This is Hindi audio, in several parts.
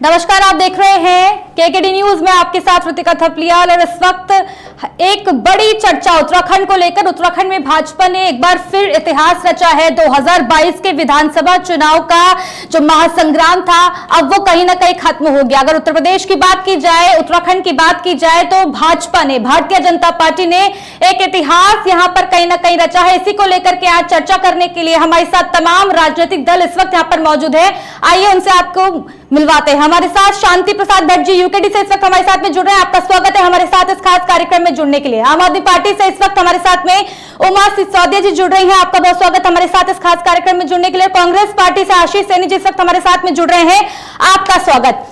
नमस्कार, आप देख रहे हैं केकेडी न्यूज में आपके साथ ऋतिका थपलियाल। और इस वक्त एक बड़ी चर्चा उत्तराखंड को लेकर, उत्तराखंड में भाजपा ने एक बार फिर इतिहास रचा है। 2022 के विधानसभा चुनाव का जो महासंग्राम था, अब वो कहीं ना कहीं खत्म हो गया। अगर उत्तर प्रदेश की बात की जाए, उत्तराखंड की बात की जाए, तो भाजपा ने, भारतीय जनता पार्टी ने एक इतिहास यहां पर कहीं ना कहीं रचा है। इसी को लेकर के आज चर्चा करने के लिए हमारे साथ तमाम राजनीतिक दल इस वक्त यहां पर मौजूद है। आइए उनसे आपको मिलवाते हैं। हमारे साथ शांति प्रसाद भट्ट जी यूकेडी से इस वक्त हमारे साथ में जुड़ रहे हैं। आपका स्वागत है हमारे साथ इस खास कार्यक्रम में जुड़ने के लिए। आम आदमी पार्टी से इस वक्त हमारे साथ में उमा सिसोदिया जी जुड़ रही हैं। आपका बहुत स्वागत हमारे साथ इस खास कार्यक्रम में जुड़ने के लिए। कांग्रेस पार्टी से आशीष सैनी जी इस वक्त हमारे साथ में जुड़ रहे हैं। आपका स्वागत।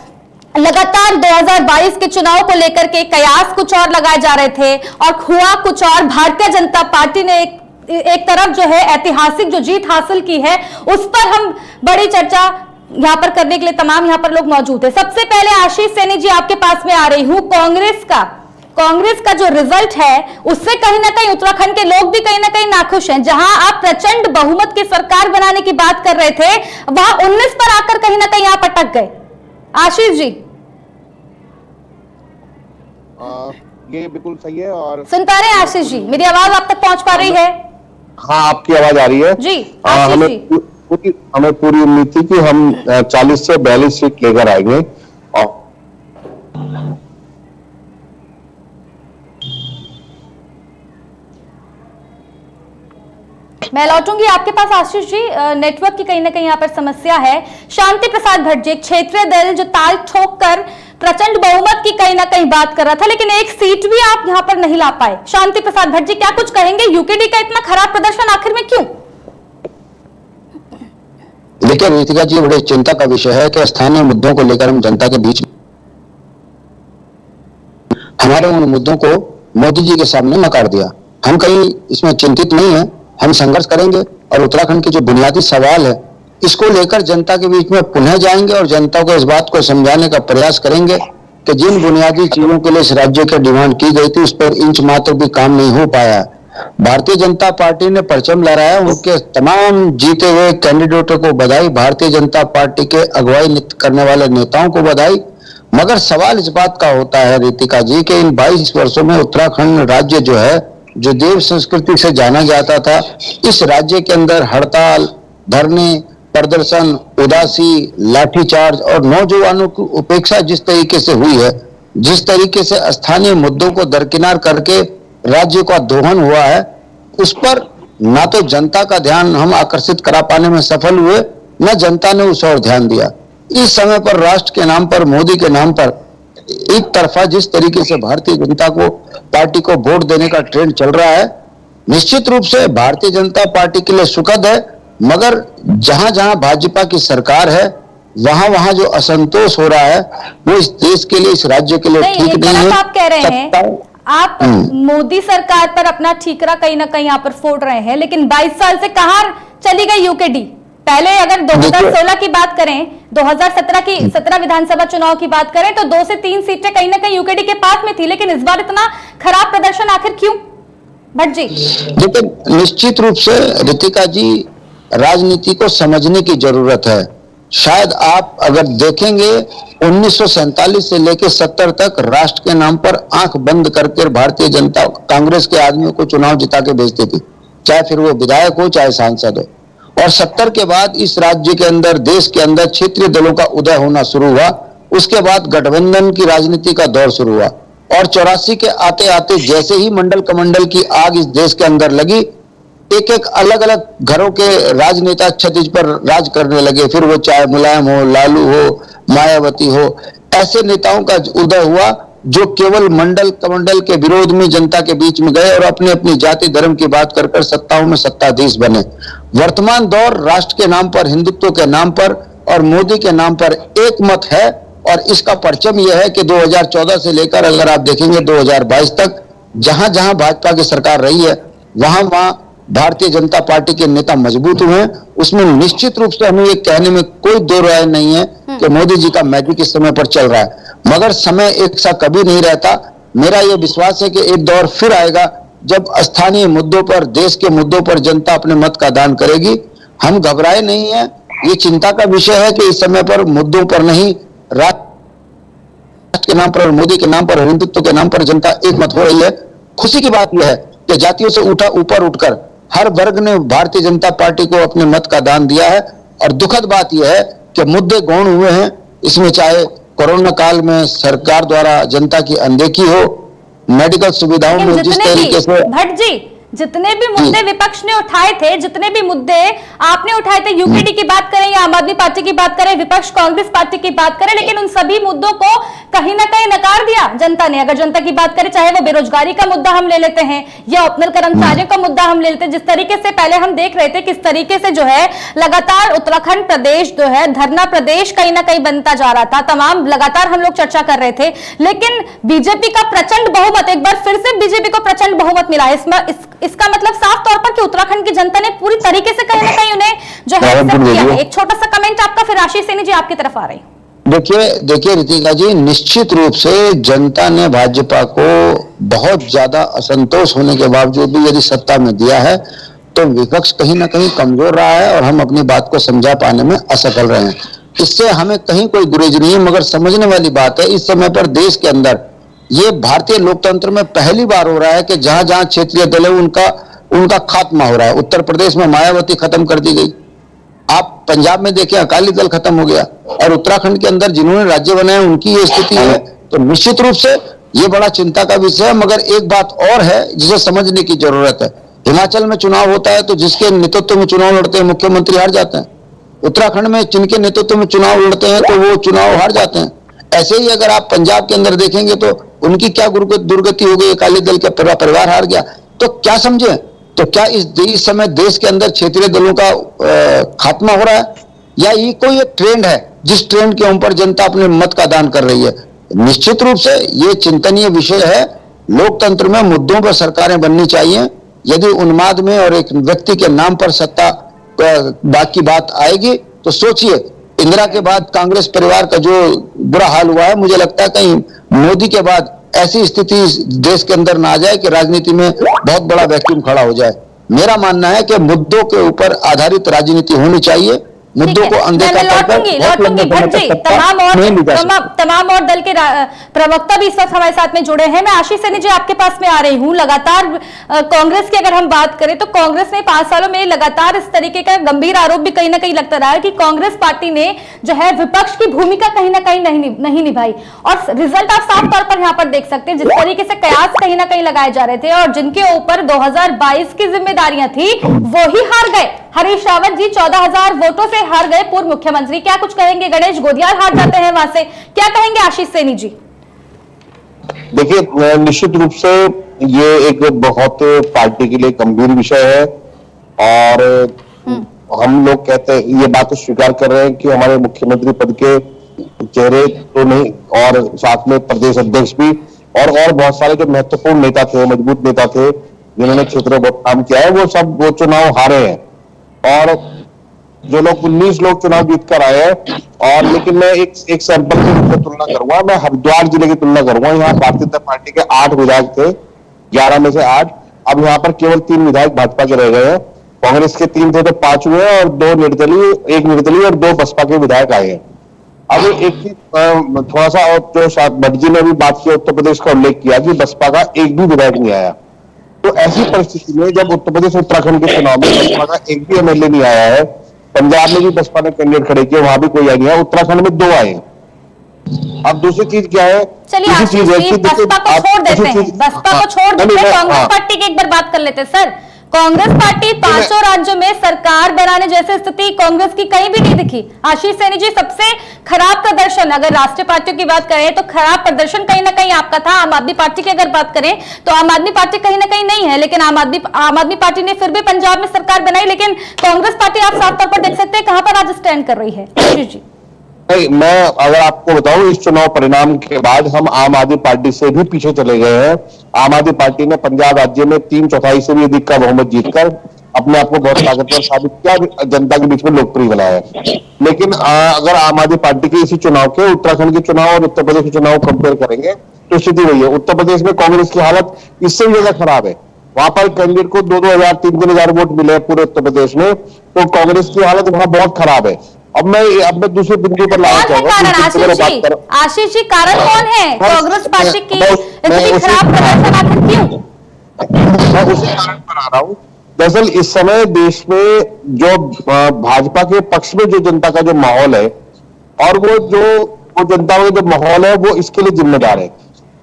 लगातार 2022 के चुनाव को लेकर के कयास कुछ और लगाए जा रहे थे और हुआ कुछ और। भारतीय जनता पार्टी ने एक तरफ जो है ऐतिहासिक जो जीत हासिल की है, उस पर हम बड़ी चर्चा यहाँ पर करने के लिए तमाम यहाँ पर लोग मौजूद है। सबसे पहले आशीष सैनी जी आपके पास में आ रही हूँ। कांग्रेस का जो रिजल्ट है, उससे कहीं ना कहीं उत्तराखंड के लोग भी कहीं ना कहीं नाखुश हैं। जहां आप प्रचंड बहुमत की सरकार बनाने की बात कर रहे थे, वहां 19 पर आकर कहीं ना कहीं आप अटक गए। आशीष जी, ये बिल्कुल सही है। और सुन पा रहे हैं आशीष जी? मेरी आवाज आप तक पहुंच पा रही है? हाँ, आपकी आवाज आ रही है जी। आशीष जी, हमें पूरी उम्मीद थी कि हम 40 से 42 सीट लेकर आएंगे। और मैं लौटूंगी आपके पास आशीष जी। नेटवर्क की कहीं ना कहीं यहाँ पर समस्या है। शांति प्रसाद भट्ट जी, क्षेत्रीय दल जो ताल ठोक कर प्रचंड बहुमत की कहीं ना कहीं बात कर रहा था, लेकिन एक सीट भी आप यहाँ पर नहीं ला पाए। शांति प्रसाद भट्ट जी, क्या कुछ कहेंगे? यूकेडी का इतना खराब प्रदर्शन आखिर में क्यों? देखिए ऋतिका जी, बड़े चिंता का विषय है कि स्थानीय मुद्दों को लेकर हम जनता के बीच हमारे उन मुद्दों को मोदी जी के सामने नकार दिया। हम कहीं इसमें चिंतित नहीं है, हम संघर्ष करेंगे और उत्तराखंड के जो बुनियादी सवाल है, इसको लेकर जनता के बीच में पुनः जाएंगे और जनता को इस बात को समझाने का प्रयास करेंगे कि जिन बुनियादी चीजों के लिए इस राज्य की डिमांड की गई थी, उस पर इंच मात्र भी काम नहीं हो पाया। भारतीय जनता पार्टी ने परचम लहराया, उनके तमाम जीते हुए कैंडिडेटों को बधाई, भारतीय जनता पार्टी के अगुवाई करने वाले नेताओं को बधाई। मगर सवाल इस बात का होता है ऋतिका जी कि इन 22 वर्षों में उत्तराखंड राज्य जो है, जो देव संस्कृति से जाना जाता था, इस राज्य के अंदर हड़ताल, धरने, प्रदर्शन, उदासी, लाठीचार्ज और नौजवानों की उपेक्षा जिस तरीके से हुई है, जिस तरीके से स्थानीय मुद्दों को दरकिनार करके राज्य का दोहन हुआ है, उस पर ना तो जनता का ध्यान हम आकर्षित करा पाने में सफल हुए, न जनता ने उस ओर ध्यान दिया। इस समय पर राष्ट्र के नाम पर, मोदी के नाम पर एक तरफा जिस तरीके से भारतीय जनता को पार्टी को वोट देने का ट्रेंड चल रहा है, निश्चित रूप से भारतीय जनता पार्टी के लिए सुखद है। मगर जहां जहां भाजपा की सरकार है, वहां वहां जो असंतोष हो रहा है, वो इस देश के लिए, इस राज्य के लिए ठीक नहीं है। आप कह रहे हैं आप मोदी सरकार पर अपना ठीकरा कहीं ना कहीं यहाँ पर फोड़ रहे हैं, लेकिन 22 साल से कहां चली गई यूकेडी? पहले अगर 2016 की बात करें, 2017 की 17 विधानसभा चुनाव की बात करें, तो 2 से 3 सीटें कहीं ना कहीं यूकेडी के पास में थी, लेकिन इस बार इतना खराब प्रदर्शन आखिर क्यों? भट्ट जी, देखिए निश्चित रूप से ऋतिका जी, राजनीति को समझने की जरूरत है। शायद आप अगर देखेंगे 1947 से लेकर 70 तक राष्ट्र के नाम पर आंख बंद करके भारतीय जनता कांग्रेस के आदमियों को चुनाव जिता के भेजती थी, चाहे फिर वो विधायक हो चाहे सांसद हो। और 70 के बाद इस राज्य के अंदर, देश के अंदर क्षेत्रीय दलों का उदय होना शुरू हुआ। उसके बाद गठबंधन की राजनीति का दौर शुरू हुआ और 84 के आते आते जैसे ही मंडल कमंडल की आग इस देश के अंदर लगी, एक एक अलग अलग घरों के राजनेता क्षतिज पर राज करने लगे। फिर वो चाहे मुलायम हो, लालू हो, मायावती हो, ऐसे नेताओं का उदय हुआ जो केवल मंडल कमंडल के विरोध में जनता के बीच में गए और अपने अपनी जाति धर्म की बात कर सत्ताओं में सत्ताधीश बने। वर्तमान दौर राष्ट्र के नाम पर, हिंदुत्व के नाम पर और मोदी के नाम पर एक मत है। और इसका परचम यह है कि 2014 से लेकर अगर आप देखेंगे 2022 तक जहां जहां भाजपा की सरकार रही है, वहां वहां भारतीय जनता पार्टी के नेता मजबूत हुए हैं। उसमें निश्चित रूप से हमें ये कहने में कोई दो राय नहीं है कि मोदी जी का मैजिक इस समय पर चल रहा है, मगर समय एक सा कभी नहीं रहता। मेरा यह विश्वास है कि एक दौर फिर आएगा जब स्थानीय मुद्दों पर, देश के मुद्दों पर जनता अपने मत का दान करेगी। हम घबराए नहीं है। ये चिंता का विषय है कि इस समय पर मुद्दों पर नहीं, राष्ट्र के नाम पर और मोदी के नाम पर और हिंदुत्व के नाम पर जनता एक मत हो रही है। खुशी की बात यह है कि जातियों से ऊपर उठकर हर वर्ग ने भारतीय जनता पार्टी को अपने मत का दान दिया है। और दुखद बात यह है कि मुद्दे गौण हुए हैं इसमें, चाहे कोरोना काल में सरकार द्वारा जनता की अनदेखी हो, मेडिकल सुविधाओं में जिस तरीके से भट्ट जी जितने भी मुद्दे विपक्ष ने उठाए थे, जितने भी मुद्दे आपने उठाए थे, यूकेडी की बात करें या आम आदमी पार्टी की बात करें, विपक्ष कांग्रेस पार्टी की बात करें, लेकिन उन सभी मुद्दों को कहीं ना कहीं नकार दिया जनता ने। अगर जनता की बात करें, चाहे वो बेरोजगारी का मुद्दा हम ले लेते हैं या ऑप्शनल कर्मचारियों का मुद्दा हम ले लेते हैं, जिस तरीके से पहले हम देख रहे थे किस तरीके से जो है लगातार उत्तराखंड प्रदेश जो है धरना प्रदेश कहीं ना कहीं बनता जा रहा था, तमाम लगातार हम लोग चर्चा कर रहे थे। लेकिन बीजेपी का प्रचंड बहुमत, एक बार फिर से बीजेपी को प्रचंड बहुमत मिला। इसका मतलब साफ तौर पर कि उत्तराखंड की जनता ने पूरी तरीके से कहीं ना कहीं उन्हें जो है एक्सेप्ट किया है। एक छोटा सा कमेंट आपका, फिर आशीष सेनी जी आपकी तरफ आ रही। देखिए रितिका जी, निश्चित रूप से जनता ने भाजपा को बहुत ज्यादा असंतोष होने के बावजूद भी यदि सत्ता में दिया है तो विपक्ष कहीं ना कहीं कमजोर रहा है और हम अपनी बात को समझा पाने में असफल रहे हैं। इससे हमें कहीं कोई गुरेज नहीं है, मगर समझने वाली बात है इस समय पर देश के अंदर ये भारतीय लोकतंत्र में पहली बार हो रहा है कि जहां जहां क्षेत्रीय दल है उनका खात्मा हो रहा है। उत्तर प्रदेश में मायावती खत्म कर दी गई, आप पंजाब में देखें अकाली दल खत्म हो गया, और उत्तराखंड के अंदर जिन्होंने राज्य बनाया उनकी ये स्थिति है। तो निश्चित रूप से ये बड़ा चिंता का विषय है। मगर एक बात और है जिसे समझने की जरूरत है, हिमाचल में चुनाव होता है तो जिसके नेतृत्व में चुनाव लड़ते हैं मुख्यमंत्री हार जाते हैं, उत्तराखंड में जिनके नेतृत्व में चुनाव लड़ते हैं तो वो चुनाव हार जाते हैं। ऐसे ही अगर आप पंजाब के अंदर देखेंगे तो उनकी क्या दुर्गति हो गई, अकाली दल का परिवार हार गया। तो क्या समझे, तो क्या इस समय देश के अंदर क्षेत्रीय दलों का खात्मा हो रहा है, या ये कोई एक ट्रेंड है जिस ट्रेंड के ऊपर जनता अपने मत का दान कर रही है? निश्चित रूप से ये चिंतनीय विषय है। लोकतंत्र में मुद्दों पर सरकारें बननी चाहिए। यदि उन्माद में और एक व्यक्ति के नाम पर सत्ता बाकी बात आएगी तो सोचिए, इंदिरा के बाद कांग्रेस परिवार का जो बुरा हाल हुआ है, मुझे लगता है कहीं मोदी के बाद ऐसी स्थिति देश के अंदर ना आ जाए कि राजनीति में बहुत बड़ा वैक्यूम खड़ा हो जाए। मेरा मानना है कि मुद्दों के ऊपर आधारित राजनीति होनी चाहिए, मुद्दों को अनदेखा करके तमाम और दल के प्रवक्ता भी इस वक्त हमारे साथ में जुड़े हैं। मैं आशीष सेनी जी आपके पास में आ रही हूं। लगातार कांग्रेस की अगर हम बात करें तो कांग्रेस ने 5 सालों में लगातार इस तरीके का गंभीर आरोप भी कहीं ना कहीं लगता रहा है कि कांग्रेस पार्टी ने जो है विपक्ष की भूमिका कहीं ना कहीं नहीं निभाई, और रिजल्ट आप साफ तौर पर यहाँ पर देख सकते हैं। जिस तरीके से कयास कहीं ना कहीं लगाए जा रहे थे और जिनके ऊपर 2022 की जिम्मेदारियां थी वो ही हार गए। हरीश रावत जी 14,000 वोटों से हार गए, पूर्व मुख्यमंत्री। क्या कुछ कहेंगे? गणेश गोदियाल हार जाते हैं वहां से, क्या कहेंगे आशीष सेनी जी? देखिए, निश्चित रूप से ये एक बहुत पार्टी के लिए गंभीर विषय है, और हम लोग कहते हैं, ये बात तो स्वीकार कर रहे हैं कि हमारे मुख्यमंत्री पद के चेहरे तो नहीं, और साथ में प्रदेश अध्यक्ष भी और बहुत सारे जो महत्वपूर्ण नेता थे, मजबूत नेता थे जिन्होंने क्षेत्र में बहुत काम किया है, वो चुनाव हारे हैं। और जो लोग 19 लोग चुनाव जीत कर आए हैं, और लेकिन मैं एक सैंपल के रूप में तुलना करूंगा, मैं हरिद्वार जिले की तुलना करूंगा। यहाँ भारतीय जनता पार्टी के 8 विधायक थे, 11 में से 8। अब यहाँ पर केवल 3 विधायक भाजपा के रह गए हैं। कांग्रेस के 3 थे तो 5 हुए, और 2 निर्दलीय, 1 निर्दलीय और 2 बसपा के विधायक आए हैं। अब एक थोड़ा सा, और जो भट्ट जी ने भी बात की, उत्तर प्रदेश का उल्लेख किया कि बसपा का एक भी विधायक नहीं आया। तो ऐसी परिस्थिति में जब उत्तर प्रदेश और उत्तराखंड के चुनाव में बसपा का एक भी एमएलए नहीं आया है, पंजाब में भी बसपा ने कैंडिडेट खड़े किए, वहां भी कोई नहीं आया, उत्तराखंड में 2 आए। अब दूसरी चीज क्या है? चलिए बसपा को छोड़ देते हैं, बसपा को छोड़ देते हैं, कांग्रेस पार्टी की एक बार बात कर लेते हैं। सर, कांग्रेस पार्टी 5 राज्यों में सरकार बनाने जैसी स्थिति कांग्रेस की कहीं भी नहीं दिखी। आशीष सेनी जी, सबसे खराब प्रदर्शन अगर राष्ट्रीय पार्टियों की बात करें तो खराब प्रदर्शन कहीं ना कहीं आपका था। आम आदमी पार्टी की अगर बात करें तो आम आदमी पार्टी कहीं ना कहीं नहीं है, लेकिन आम आदमी पार्टी ने फिर भी पंजाब में सरकार बनाई। लेकिन कांग्रेस पार्टी आप साफ तौर पर देख सकते हैं कहां पर आज स्टैंड कर रही है। आशीष जी, मैं अगर आपको बताऊं, इस चुनाव परिणाम के बाद हम आम आदमी पार्टी से भी पीछे चले गए हैं। आम आदमी पार्टी ने पंजाब राज्य में 3/4 से भी अधिक का बहुमत जीतकर अपने आप को बहुत ताकतवर साबित किया, जनता के बीच में लोकप्रिय बनाया है। लेकिन अगर आम आदमी पार्टी के इसी चुनाव के उत्तराखंड के चुनाव और उत्तर प्रदेश के चुनाव कंपेयर करेंगे तो स्थिति वही है। उत्तर प्रदेश में कांग्रेस की हालत इससे भी ज्यादा खराब है। वहां पर कैंडिडेट को 2-2 हजार 3-3 हजार वोट मिले पूरे उत्तर प्रदेश में, तो कांग्रेस की हालत वहां बहुत खराब है। अब मैं दूसरे बिंदु पर लाना कौन है चाहूंगा। कारण? दूसरे बिंदु पर बात करूं। आशीष जी कारण कौन है? कांग्रेस पार्टी की इतनी खराब प्रदर्शन आखिर क्यों? मैं उसी कारण पर आ रहा हूं। दरअसल इस समय देश में जो भाजपा के पक्ष में जो जनता का जो माहौल है, और वो जनता का जो माहौल है, वो इसके लिए जिम्मेदार है।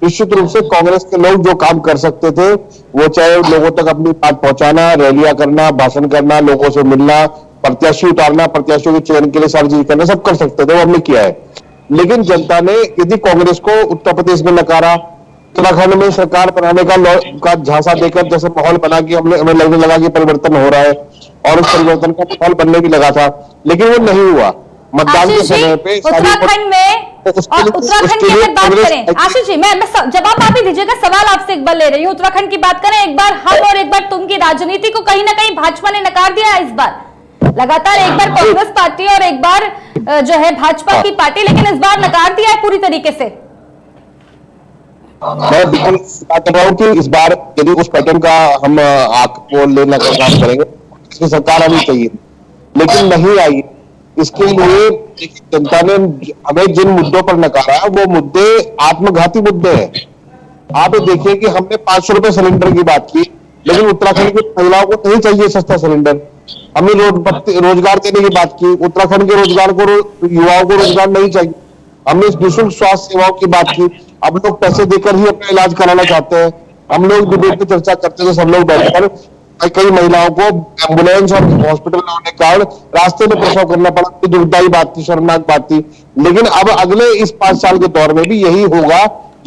निश्चित रूप से कांग्रेस के लोग जो काम कर सकते थे, वो चाहे लोगों तक अपनी बात पहुंचाना, रैलियां करना, भाषण करना, लोगों से मिलना, प्रत्याशी उतारना, प्रत्याशियों के चयन के लिए सारी चीज करना, सब कर सकते थे, वो हमने किया है। लेकिन जनता ने यदि कांग्रेस को उत्तर प्रदेश में नकारा, उत्तराखंड में सरकार बनाने का झांसा देकर जैसे माहौल बना कि हमें लगने लगा कि परिवर्तन हो रहा है, और उस परिवर्तन का माहौल बनने भी लगा था, लेकिन वो नहीं हुआ। मतदान के आशीष जी, समय पे उत्तराखंड में और उत्तराखंड की अगर बात करें, आशीष जी मैं जवाब आप ही दीजिएगा, सवाल आपसे एक बार ले रही हूँ। उत्तराखंड की बात करें, एक बार हम और एक बार तुम की राजनीति को कहीं ना कहीं भाजपा ने नकार दिया है इस बार। लगातार एक बार कांग्रेस पार्टी और एक बार जो है भाजपा की पार्टी, लेकिन इस बार नकार दिया है पूरी तरीके से। मैं बिल्कुल बात कर रहा हूँ कि इस बार यदि उस पैटर्न का हम आंख को लेना का काम करेंगे, इसकी सरकार आनी चाहिए, लेकिन नहीं आई। इसके लिए जनता ने हमें जिन मुद्दों पर नकारा, वो मुद्दे आत्मघाती मुद्दे हैं। आप देखिए कि हमने 500 रुपए सिलेंडर की बात की, लेकिन उत्तराखंड की महिलाओं को नहीं चाहिए सस्ता सिलेंडर। हमने रोजगार देने की बात की, उत्तराखंड के युवाओं को रोजगार नहीं चाहिए। हमने निःशुल्क स्वास्थ्य सेवाओं की बात की, अब लोग पैसे देकर ही अपना इलाज कराना चाहते हैं। हम लोग डिबेट में चर्चा करते थे, सब लोग बैठकर, कई महिलाओं को एम्बुलेंस और हॉस्पिटल न होने के कारण रास्ते में प्रसव करना पड़ा। दुखदायी बात थी, शर्मनाक बात थी। लेकिन अब अगले इस 5 साल के दौर में भी यही होगा,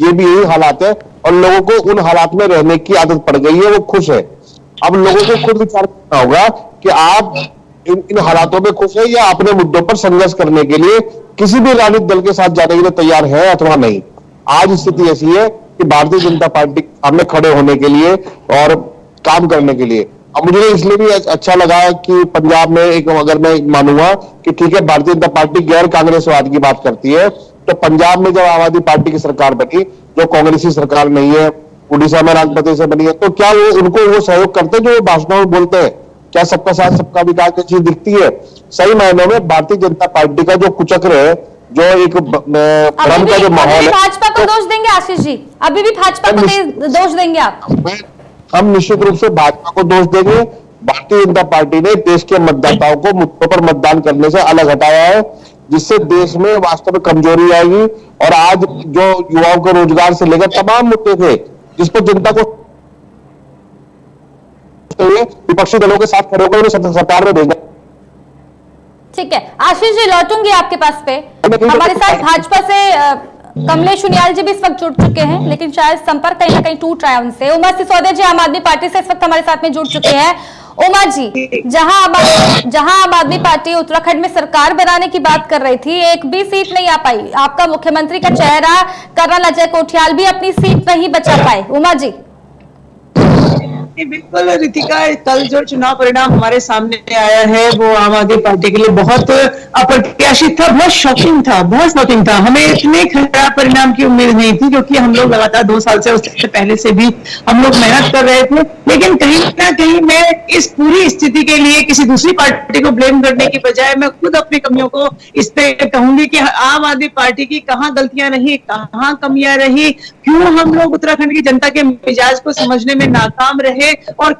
ये भी यही हालात है, और लोगों को उन हालात में रहने की आदत पड़ गई है, वो खुश है। अब लोगों को खुद विचार करना होगा कि आप इन हालातों में खुश है या अपने मुद्दों पर संघर्ष करने के लिए किसी भी राजनीतिक दल के साथ जाने के लिए तैयार है अथवा नहीं। आज स्थिति ऐसी है कि भारतीय जनता पार्टी के सामने खड़े होने के लिए और काम करने के लिए, अब मुझे इसलिए भी अच्छा लगा कि पंजाब में एक, अगर मैं मानूंगा कि ठीक है भारतीय जनता पार्टी गैर कांग्रेसवाद की बात करती है, तो पंजाब में जब आम आदमी पार्टी की सरकार बनी, जो कांग्रेसी सरकार नहीं है, उड़ीसा में राजपति से बनी है, तो क्या उनको वो सहयोग करते हैं जो वो भाषणों में बोलते हैं? क्या सबका साथ सबका विकास की चीज दिखती है? सही मायनों में भारतीय जनता पार्टी का जो कुचक्र है, जो एक भ्रम का जो माहौल है, भाजपा को दोष देंगे आशीष जी? अभी भी भाजपा को दोष देंगे आप? हम निश्चित रूप से भाजपा को दोष देंगे। भारतीय जनता पार्टी ने देश के मतदाताओं को मुद्दों पर मतदान करने से अलग हटाया है, जिससे देश में वास्तव में कमजोरी आएगी। और आज जो युवाओं को रोजगार से लेकर तमाम मुद्दे थे, जिस पर जनता को विपक्षी दलों के साथ खड़े होकर उन्हें सरकार में भेजना। ठीक है आशीष जी, लौटूंगी आपके पास पे। हमारे साथ भाजपा से कमलेश उनियाल जी भी इस वक्त जुड़ चुके हैं, लेकिन शायद संपर्क कहीं ना कहीं टूट रहा है उनसे। उमा सिसोदिया जी आम आदमी पार्टी से इस वक्त हमारे साथ में जुड़ चुके हैं। उमा जी, जहां आम आदमी पार्टी उत्तराखंड में सरकार बनाने की बात कर रही थी, एक भी सीट नहीं आ पाई। आपका मुख्यमंत्री का चेहरा कर्नल अजय कोठियाल भी अपनी सीट नहीं बचा पाए। उमा जी। बिल्कुल रितिका, कल जो चुनाव परिणाम हमारे सामने आया है वो आम आदमी पार्टी के लिए बहुत अप्रत्याशित था, बहुत शॉकिंग था। हमें इतने खराब परिणाम की उम्मीद नहीं थी, क्योंकि हम लोग लगातार 2 साल से, उससे पहले से भी हम लोग मेहनत कर रहे थे। लेकिन कहीं ना कहीं मैं इस पूरी स्थिति के लिए किसी दूसरी पार्टी को ब्लेम करने की बजाय मैं खुद अपनी कमियों को इस पे कहूंगी कि आम आदमी पार्टी की कहाँ गलतियां रही, कहाँ कमियां रही, क्यों हम लोग उत्तराखंड की जनता के मिजाज को समझने में नाकाम रहे, और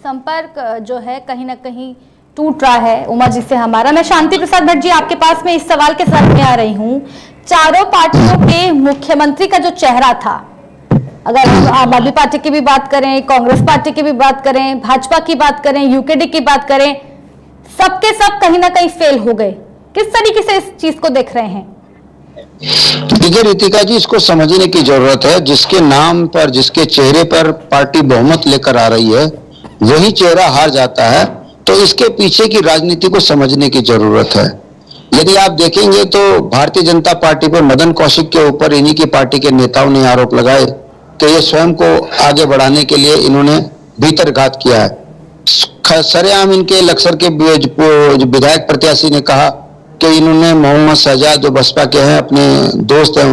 संपर्क जो है कहीं ना कहीं टूट रहा है उमा जी से हमारा। मैं शांति प्रसाद भट्ट जी आपके पास में इस सवाल के साथ में आ रही हूँ। चारों पार्टियों के मुख्यमंत्री का जो चेहरा था, अगर आम आदमी पार्टी की भी बात करें, कांग्रेस पार्टी की भी बात करें, भाजपा की बात करें, यूकेडी की बात करें, सबके सब कहीं ना कहीं फेल हो गए। किस तरीके से इस चीज को देख रहे हैं? देखिए रितिका जी, इसको समझने की जरूरत है। जिसके नाम पर, जिसके चेहरे पर पार्टी बहुमत लेकर आ रही है, वही चेहरा हार जाता है, तो इसके पीछे की राजनीति को समझने की जरूरत है। यदि आप देखेंगे तो भारतीय जनता पार्टी पर मदन कौशिक के ऊपर इन्हीं की पार्टी के नेताओं ने आरोप लगाए कि ये स्वयं को आगे बढ़ाने के लिए इन्होंने भीतरघात किया है। सरेआम इनके लक्सर के विधायक प्रत्याशी ने कहा कि इन्होंने मोहम्मद शहजाद, जो बसपा के हैं, अपने दोस्त हैं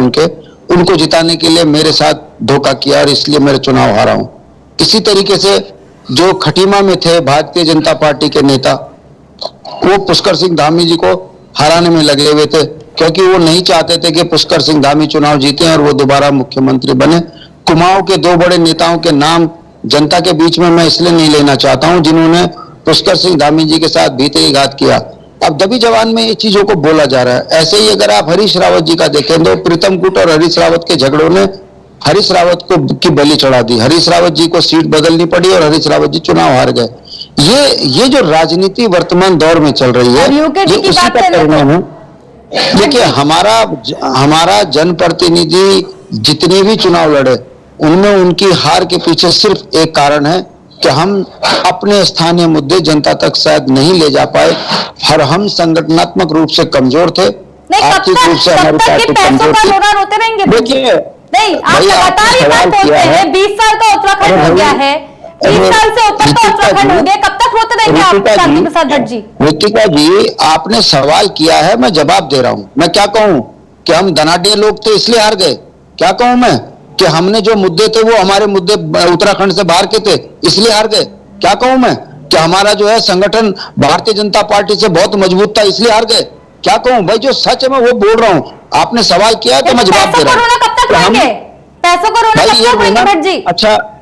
उनको जिताने के लिए मेरे साथ धोखा किया और इसलिए मेरे चुनाव हारा हूं। किसी तरीके से जो खटीमा में थे भारतीय जनता पार्टी के नेता, वो पुष्कर सिंह धामी जी को हराने में लगे हुए थे, क्योंकि वो नहीं चाहते थे कि पुष्कर सिंह धामी चुनाव जीते और वो दोबारा मुख्यमंत्री बने। कुमाऊं के दो बड़े नेताओं के नाम जनता के बीच में मैं इसलिए नहीं लेना चाहता हूं जिन्होंने पुष्कर सिंह धामी जी के साथ भीतरीघात किया। अब दबी जवान में ये चीजों को बोला जा रहा है। ऐसे ही अगर आप हरीश रावत जी का देखें तो प्रीतम गुट और हरीश रावत के झगड़ों ने हरीश रावत को की बलि चढ़ा दी। हरीश रावत जी को सीट बदलनी पड़ी और हरीश रावत जी चुनाव हार गए। ये जो राजनीति वर्तमान दौर में चल रही है, ये उसी का परिणाम है। देखिए, हमारा जनप्रतिनिधि जितने भी चुनाव लड़े उनमें उनकी हार के पीछे सिर्फ एक कारण है कि हम अपने स्थानीय मुद्दे जनता तक शायद नहीं ले जा पाए, और हम संगठनात्मक रूप से कमजोर थे, आर्थिक रूप से हमारी पार्टी कमजोर थी। देखिए, नहीं, आप लगातार ये बात बोलते हैं, 20 साल का उत्तराखंड हो गया है, 20 साल से ऊपर का उत्तराखंड हो गया, कब तक रोते रहेंगे आप शांति प्रसाद भट्ट जी? रितिका जी, आपने सवाल किया है, मैं जवाब दे रहा हूं। मैं क्या कहूं कि हम धनाढ्य लोग थे इसलिए हार गए? क्या कहूं मैं कि हमने जो मुद्दे थे वो हमारे मुद्दे उत्तराखंड से बाहर के थे इसलिए हार गए? क्या कहूं मैं कि हमारा जो है संगठन भारतीय जनता पार्टी से बहुत मजबूत था इसलिए हार गए? क्या कहूं भाई, जो सच है मैं वो बोल रहा हूं। आपने सवाल किया तो मैं जवाब दे रहा हूं। पैसों को रोना कब तक रोएंगे भट्ट जी?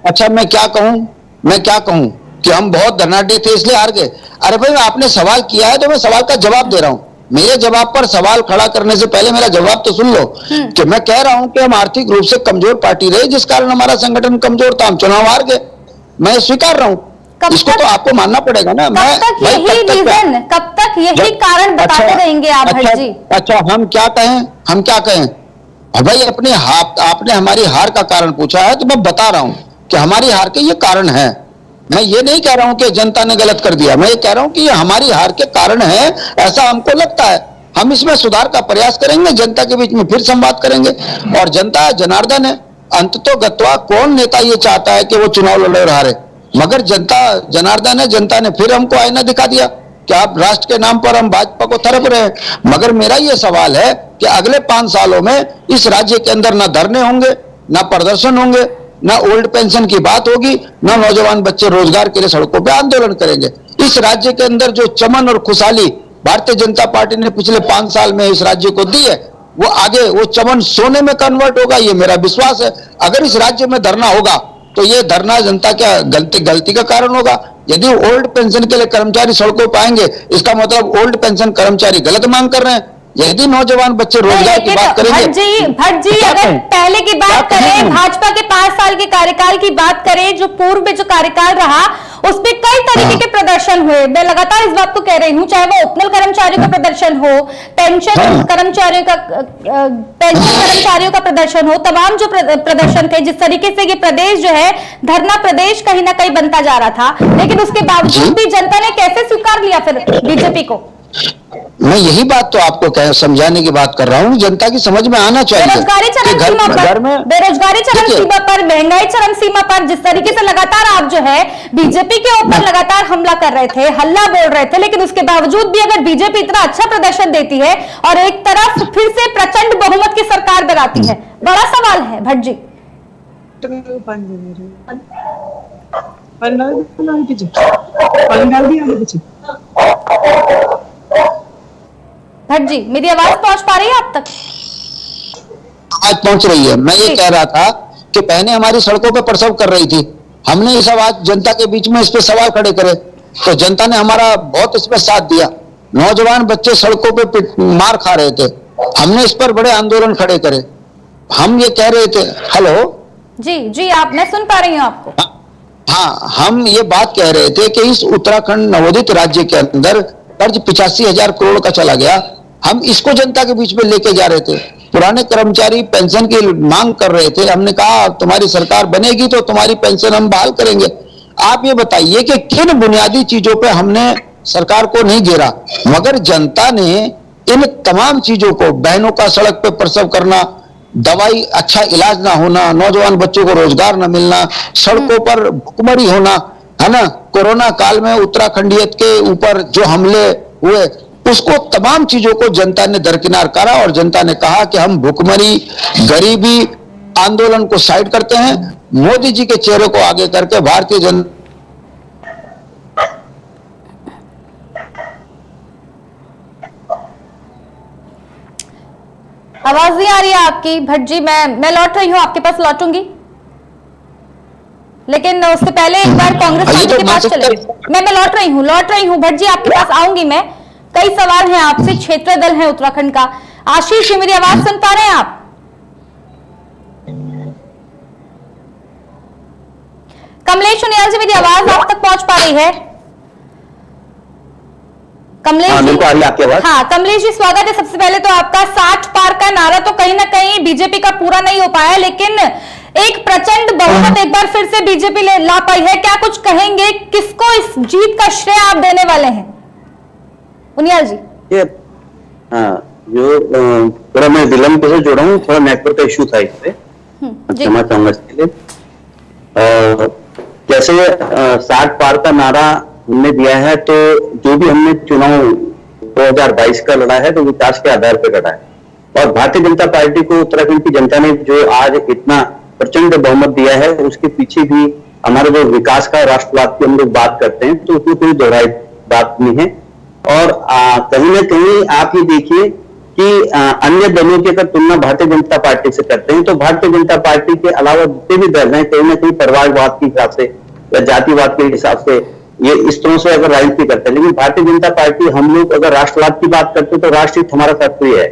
अच्छा, मैं क्या कहूं कि हम बहुत धनाढ्य थे इसलिए हार गए? अरे भाई, आपने सवाल किया है तो मैं सवाल का जवाब दे रहा हूं। मेरे जवाब पर सवाल खड़ा करने से पहले मेरा जवाब तो सुन लो कि मैं कह रहा हूं कि हम आर्थिक रूप से कमजोर पार्टी रहे, जिस कारण हमारा संगठन कमजोर था, हम चुनाव हार गए। मैं स्वीकार रहा हूं, इसको तो आपको मानना पड़ेगा ना। कब तक यही कारण बताते रहेंगे आप भट्ट जी? अच्छा, हम क्या कहें? भाई, आपने हमारी हार का कारण पूछा है तो मैं बता रहा हूं कि हमारी हार के ये कारण है। मैं ये नहीं कह रहा हूं कि जनता ने गलत कर दिया, मैं ये कह रहा हूं कि ये हमारी हार के कारण है, ऐसा हमको लगता है। हम इसमें सुधार का प्रयास करेंगे, जनता के बीच में फिर संवाद करेंगे। और जनता जनार्दन है, अंततोगत्वा कौन नेता ये चाहता है कि वो चुनाव लड़े और हारे? मगर जनता जनार्दन है, जनता ने फिर हमको आईना दिखा दिया कि आप राष्ट्र के नाम पर हम भाजपा को थरप रहे हैं। मगर मेरा ये सवाल है कि अगले 5 सालों में इस राज्य के अंदर ना धरने होंगे, ना प्रदर्शन होंगे, ना ओल्ड पेंशन की बात होगी, ना नौजवान बच्चे रोजगार के लिए सड़कों पे आंदोलन करेंगे। इस राज्य के अंदर जो चमन और खुशहाली भारतीय जनता पार्टी ने पिछले 5 साल में इस राज्य को दी है, वो आगे वो चमन सोने में कन्वर्ट होगा, ये मेरा विश्वास है। अगर इस राज्य में धरना होगा तो ये धरना जनता क्या गलती का कारण होगा? यदि ओल्ड पेंशन के लिए कर्मचारी सड़कों पर आएंगे, इसका मतलब ओल्ड पेंशन कर्मचारी गलत मांग कर रहे हैं। यदि नौजवान बच्चे रोजगार की बात करेंगे, भट्ट जी अगर पहले की बात करें, भाजपा के 5 साल के कार्यकाल की बात करें, जो पूर्व में जो कार्यकाल रहा उसमें कई तरीके के प्रदर्शन हुए। मैं लगातार इस बात को कह रही हूं, चाहे वो उपनल कर्मचारियों का प्रदर्शन हो, पेंशन कर्मचारियों का प्रदर्शन हो, तमाम जो प्रदर्शन थे, जिस तरीके से ये प्रदेश जो है धरना प्रदेश कहीं ना कहीं बनता जा रहा था, लेकिन उसके बावजूद भी जनता ने कैसे स्वीकार लिया फिर बीजेपी को? मैं यही बात तो आपको समझाने की बात कर रहा हूँ, जनता की समझ में आना चाहिए। बेरोजगारी चरम सीमा पर, महंगाई चरम सीमा पर, जिस तरीके से लगातार आप जो है बीजेपी के ऊपर लगातार हमला कर रहे थे, हल्ला बोल रहे थे, लेकिन उसके बावजूद भी अगर बीजेपी इतना अच्छा प्रदर्शन देती है और एक तरफ फिर से प्रचंड बहुमत की सरकार बनाती है, बड़ा सवाल है भट्ट जी। भट्ट जी, मेरी आवाज पहुंच पा रही है आप तक? आवाज पहुंच रही है। मैं ये कह रहा था कि बहनें हमारी सड़कों पर प्रसव कर रही थी, हमने इस आवाज जनता के बीच में इस पे सवाल खड़े करे तो जनता ने हमारा बहुत इसमें साथ दिया। नौजवान बच्चे सड़कों पे मार खा रहे थे, हमने इस पर बड़े आंदोलन खड़े करे। हम ये कह रहे थे, हेलो जी आप, मैं सुन पा रही हूँ आपको। हाँ, हम ये बात कह रहे थे कि इस उत्तराखंड नवोदित राज्य के अंदर कर्ज 85,000 करोड़ का चला गया, हम इसको जनता के बीच में लेके जा रहे थे। पुराने कर्मचारी पेंशन की मांग कर रहे थे, हमने कहा तुम्हारी सरकार बनेगी तो तुम्हारी पेंशन हम बहाल करेंगे। आप ये बताइए कि किन बुनियादी चीजों पे हमने सरकार को नहीं घेरा, मगर जनता ने इन तमाम चीजों को, बहनों का सड़क पे प्रसव करना, दवाई अच्छा इलाज ना होना, नौजवान बच्चों को रोजगार न मिलना, सड़कों पर भुखमरी होना, है ना, कोरोना काल में उत्तराखंडियत के ऊपर जो हमले हुए, उसको तमाम चीजों को जनता ने दरकिनार करा और जनता ने कहा कि हम भुखमरी, गरीबी आंदोलन को साइड करते हैं, मोदी जी के चेहरे को आगे करके भारतीय जनता आवाज नहीं आ रही है आपकी भट्ट जी। मैं लौट रही हूँ, आपके पास लौटूंगी, लेकिन उससे पहले एक बार कांग्रेस पार्टी के पास चले। मैं लौट रही हूँ भट्ट जी, आपके पास आऊंगी मैं। कई सवाल हैं आपसे, क्षेत्रीय दल है उत्तराखंड का। आशीष जी, मेरी आवाज सुन पा रहे हैं आप? कमलेश उनियाल जी, मेरी आवाज आप तक पहुंच पा रही है? कमलेश जी, हाँ कमलेश जी, स्वागत है। सबसे पहले तो आपका 60 पार का नारा तो कहीं ना कहीं बीजेपी का पूरा नहीं हो पाया, लेकिन एक प्रचंड बहुमत एक बार फिर से बीजेपी ला पाई है। क्या कुछ कहेंगे, किसको इस जीत का श्रेय आप देने वाले हैं? उनियाल जी। जो थोड़ा मैं विलंब से जुड़ा हूँ, थोड़ा नेटवर्क का इश्यू था इससे, क्षमा चाहूंगा इसके लिए। जैसे 60 पार का नारा हमने दिया है, तो जो भी हमने चुनाव 2022 का लड़ा है तो विकास के आधार पर लड़ा है। और भारतीय जनता पार्टी को उत्तराखंड की जनता ने जो आज इतना प्रचंड बहुमत दिया है, उसके पीछे भी हमारे जो विकास का, राष्ट्रवाद की हम लोग बात करते हैं, तो उसमें कोई दोहराई बात नहीं है। और कहीं ना कहीं आप ये देखिए कि अन्य दलों की अगर तुलना भारतीय जनता पार्टी से करते हैं, तो भारतीय जनता पार्टी के अलावा जितने भी दल हैं, कहीं ना कहीं परिवारवाद के हिसाब से या जातिवाद के हिसाब से ये इस तरह से अगर राजनीति करते हैं। लेकिन भारतीय जनता पार्टी, हम लोग अगर राष्ट्रवाद की बात करते हैं तो राष्ट्रहित हमारा सक्रिय है,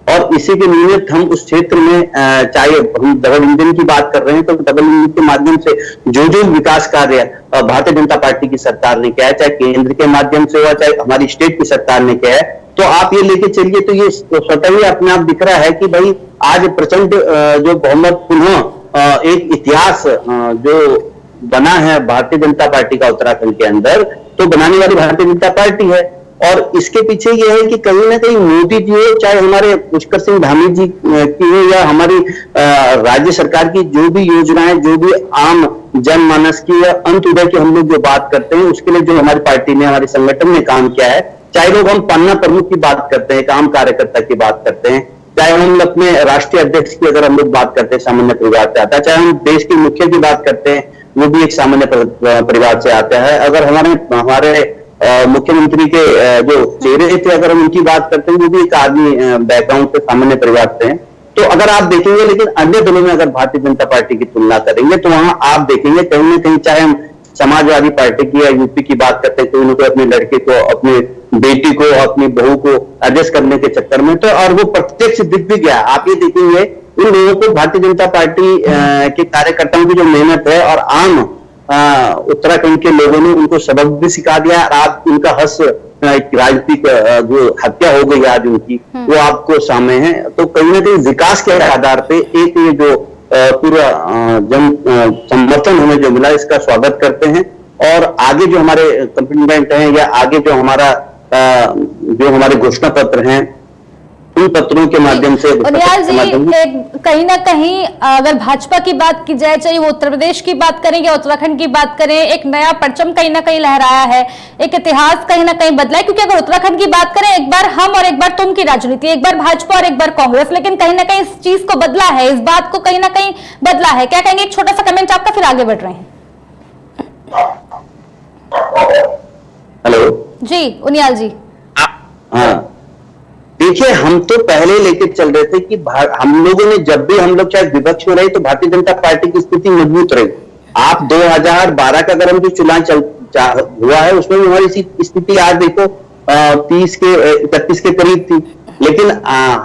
और इसी के निमित्त हम उस क्षेत्र में, चाहे हम डबल इंजन की बात कर रहे हैं, तो डबल इंजन के माध्यम से जो विकास कार्य भारतीय जनता पार्टी की सरकार ने किया है, चाहे केंद्र के माध्यम से हुआ, चाहे हमारी स्टेट की सरकार ने किया है, तो आप ये लेके चलिए तो ये स्वतः ही अपने आप दिख रहा है कि भाई आज प्रचंड जो बहुमत पुनः एक इतिहास जो बना है भारतीय जनता पार्टी का उत्तराखंड के अंदर, तो बनाने वाली भारतीय जनता पार्टी है। और इसके पीछे यह है कि कहीं ना कहीं मोदी जी हो, चाहे हमारे पुष्कर सिंह धामी जी की हो, या हमारी राज्य सरकार की जो भी योजनाएं, जो भी आम जनमानस की या अंत्योदय की हम लोग जो बात करते हैं, उसके लिए जो हमारी पार्टी ने, हमारे संगठन ने काम किया है, चाहे लोग हम पन्ना प्रमुख की बात करते हैं, काम कार्यकर्ता की बात करते हैं, चाहे हम अपने राष्ट्रीय अध्यक्ष की अगर हम लोग बात करते हैं, सामान्य परिवार से आता है, चाहे हम देश के मुखिया की बात करते हैं, वो भी एक सामान्य परिवार से आता है, अगर हमारे मुख्यमंत्री के जो चेहरे थे, अगर हम उनकी बात करते हैं, वो भी एक आदमी बैकग्राउंड से, सामान्य परिवार से हैं। तो अगर आप देखेंगे, लेकिन अन्य दलों में अगर भारतीय जनता पार्टी की तुलना करेंगे, तो वहां आप देखेंगे कहीं ना कहीं, चाहे हम समाजवादी पार्टी की या यूपी की बात करते हैं, तो उनको अपने लड़के को, अपने बेटी को, अपनी बहू को एडजस्ट करने के चक्कर में, तो और वो प्रत्यक्ष दिख भी गया। आप ये देखेंगे इन लोगों को, भारतीय जनता पार्टी के कार्यकर्ताओं की जो मेहनत है, और आम उत्तराखंड के लोगों ने उनको सबक भी सिखा दिया। आप उनका राजनीतिक जो हत्या हो गई आज उनकी, वो आपको सामने है। तो कहीं ना कहीं विकास के आधार पे एक ये जो पूरा जन समर्थन हमें जो मिला, इसका स्वागत करते हैं। और आगे जो हमारे कमिटमेंट हैं, या आगे जो हमारे घोषणा पत्र हैं, उन पत्रों के माध्यम से, उनियाल जी, कहीं ना कहीं अगर भाजपा की बात की जाए, चाहे वो उत्तर प्रदेश की बात करें या उत्तराखंड की बात करें, एक नया परचम कहीं ना कहीं लहराया है, एक इतिहास कहीं ना कहीं बदला है। क्योंकि अगर उत्तराखंड की बात करें, एक बार हम और एक बार तुम की राजनीति, एक बार भाजपा और एक बार कांग्रेस, लेकिन कहीं ना कहीं इस चीज को बदला है, इस बात को कहीं ना कहीं बदला है। क्या कहेंगे? एक छोटा सा कमेंट आपका, फिर आगे बढ़ रहे हैं। हेलो जी उनियाल जी। हाँ, देखिए, हम तो पहले लेके चल रहे थे कि हम लोगों ने, जब भी हम लोग चाहे विपक्ष में रहे, तो भारतीय जनता पार्टी की स्थिति मजबूत रही। आप 2012 का अगर हम जो चुनाव हुआ है, उसमें भी हमारी स्थिति आज देखो 31 के करीब थी। लेकिन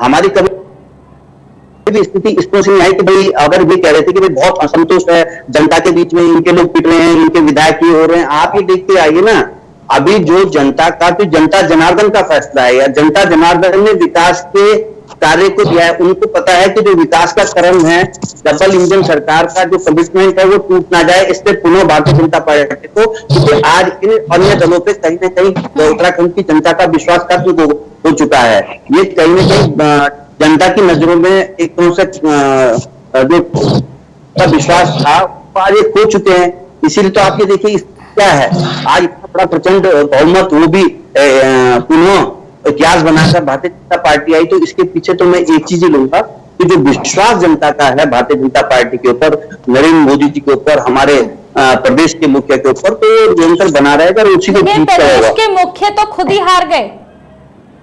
हमारी कभी स्थिति इस तरह से नहीं आई कि भाई, अगर भी कह रहे थे कि भाई बहुत असंतोष है जनता के बीच में, इनके लोग पिट रहे हैं, इनके विधायक ये हो रहे हैं। आप ये देखते आइए ना, अभी जो जनता का, तो जनता जनार्दन का फैसला है, या जनता जनार्दन ने विकास के कार्य को दिया है। उनको पता है कि जो विकास का क्रम है, डबल इंजन सरकार का जो कमिटमेंट है, वो टूट ना जाए। इससे पुनः भारतीय जनता पार्टी को, क्योंकि आज इन अन्य दलों पे कहीं ना कहीं उत्तराखंड की जनता का विश्वास खत्म हो चुका है। ये कहीं ना कहीं जनता की नजरों में एक तरह से जो विश्वास था, आज ये खो चुके हैं। इसीलिए तो आप ये देखिए क्या है, आज इतना बड़ा प्रचंड बहुमत, वो भी पुनः इतिहास बनाकर भारतीय जनता पार्टी आई। तो इसके पीछे तो मैं एक चीज ही लूंगा कि जो विश्वास जनता का है भारतीय जनता पार्टी के ऊपर, नरेंद्र मोदी जी के ऊपर, हमारे प्रदेश के मुखिया के ऊपर, तो निरंतर बना रहेगा और उसी को लेकिन ठीक करेगा। प्रदेश के मुख्य तो खुद ही हार गए।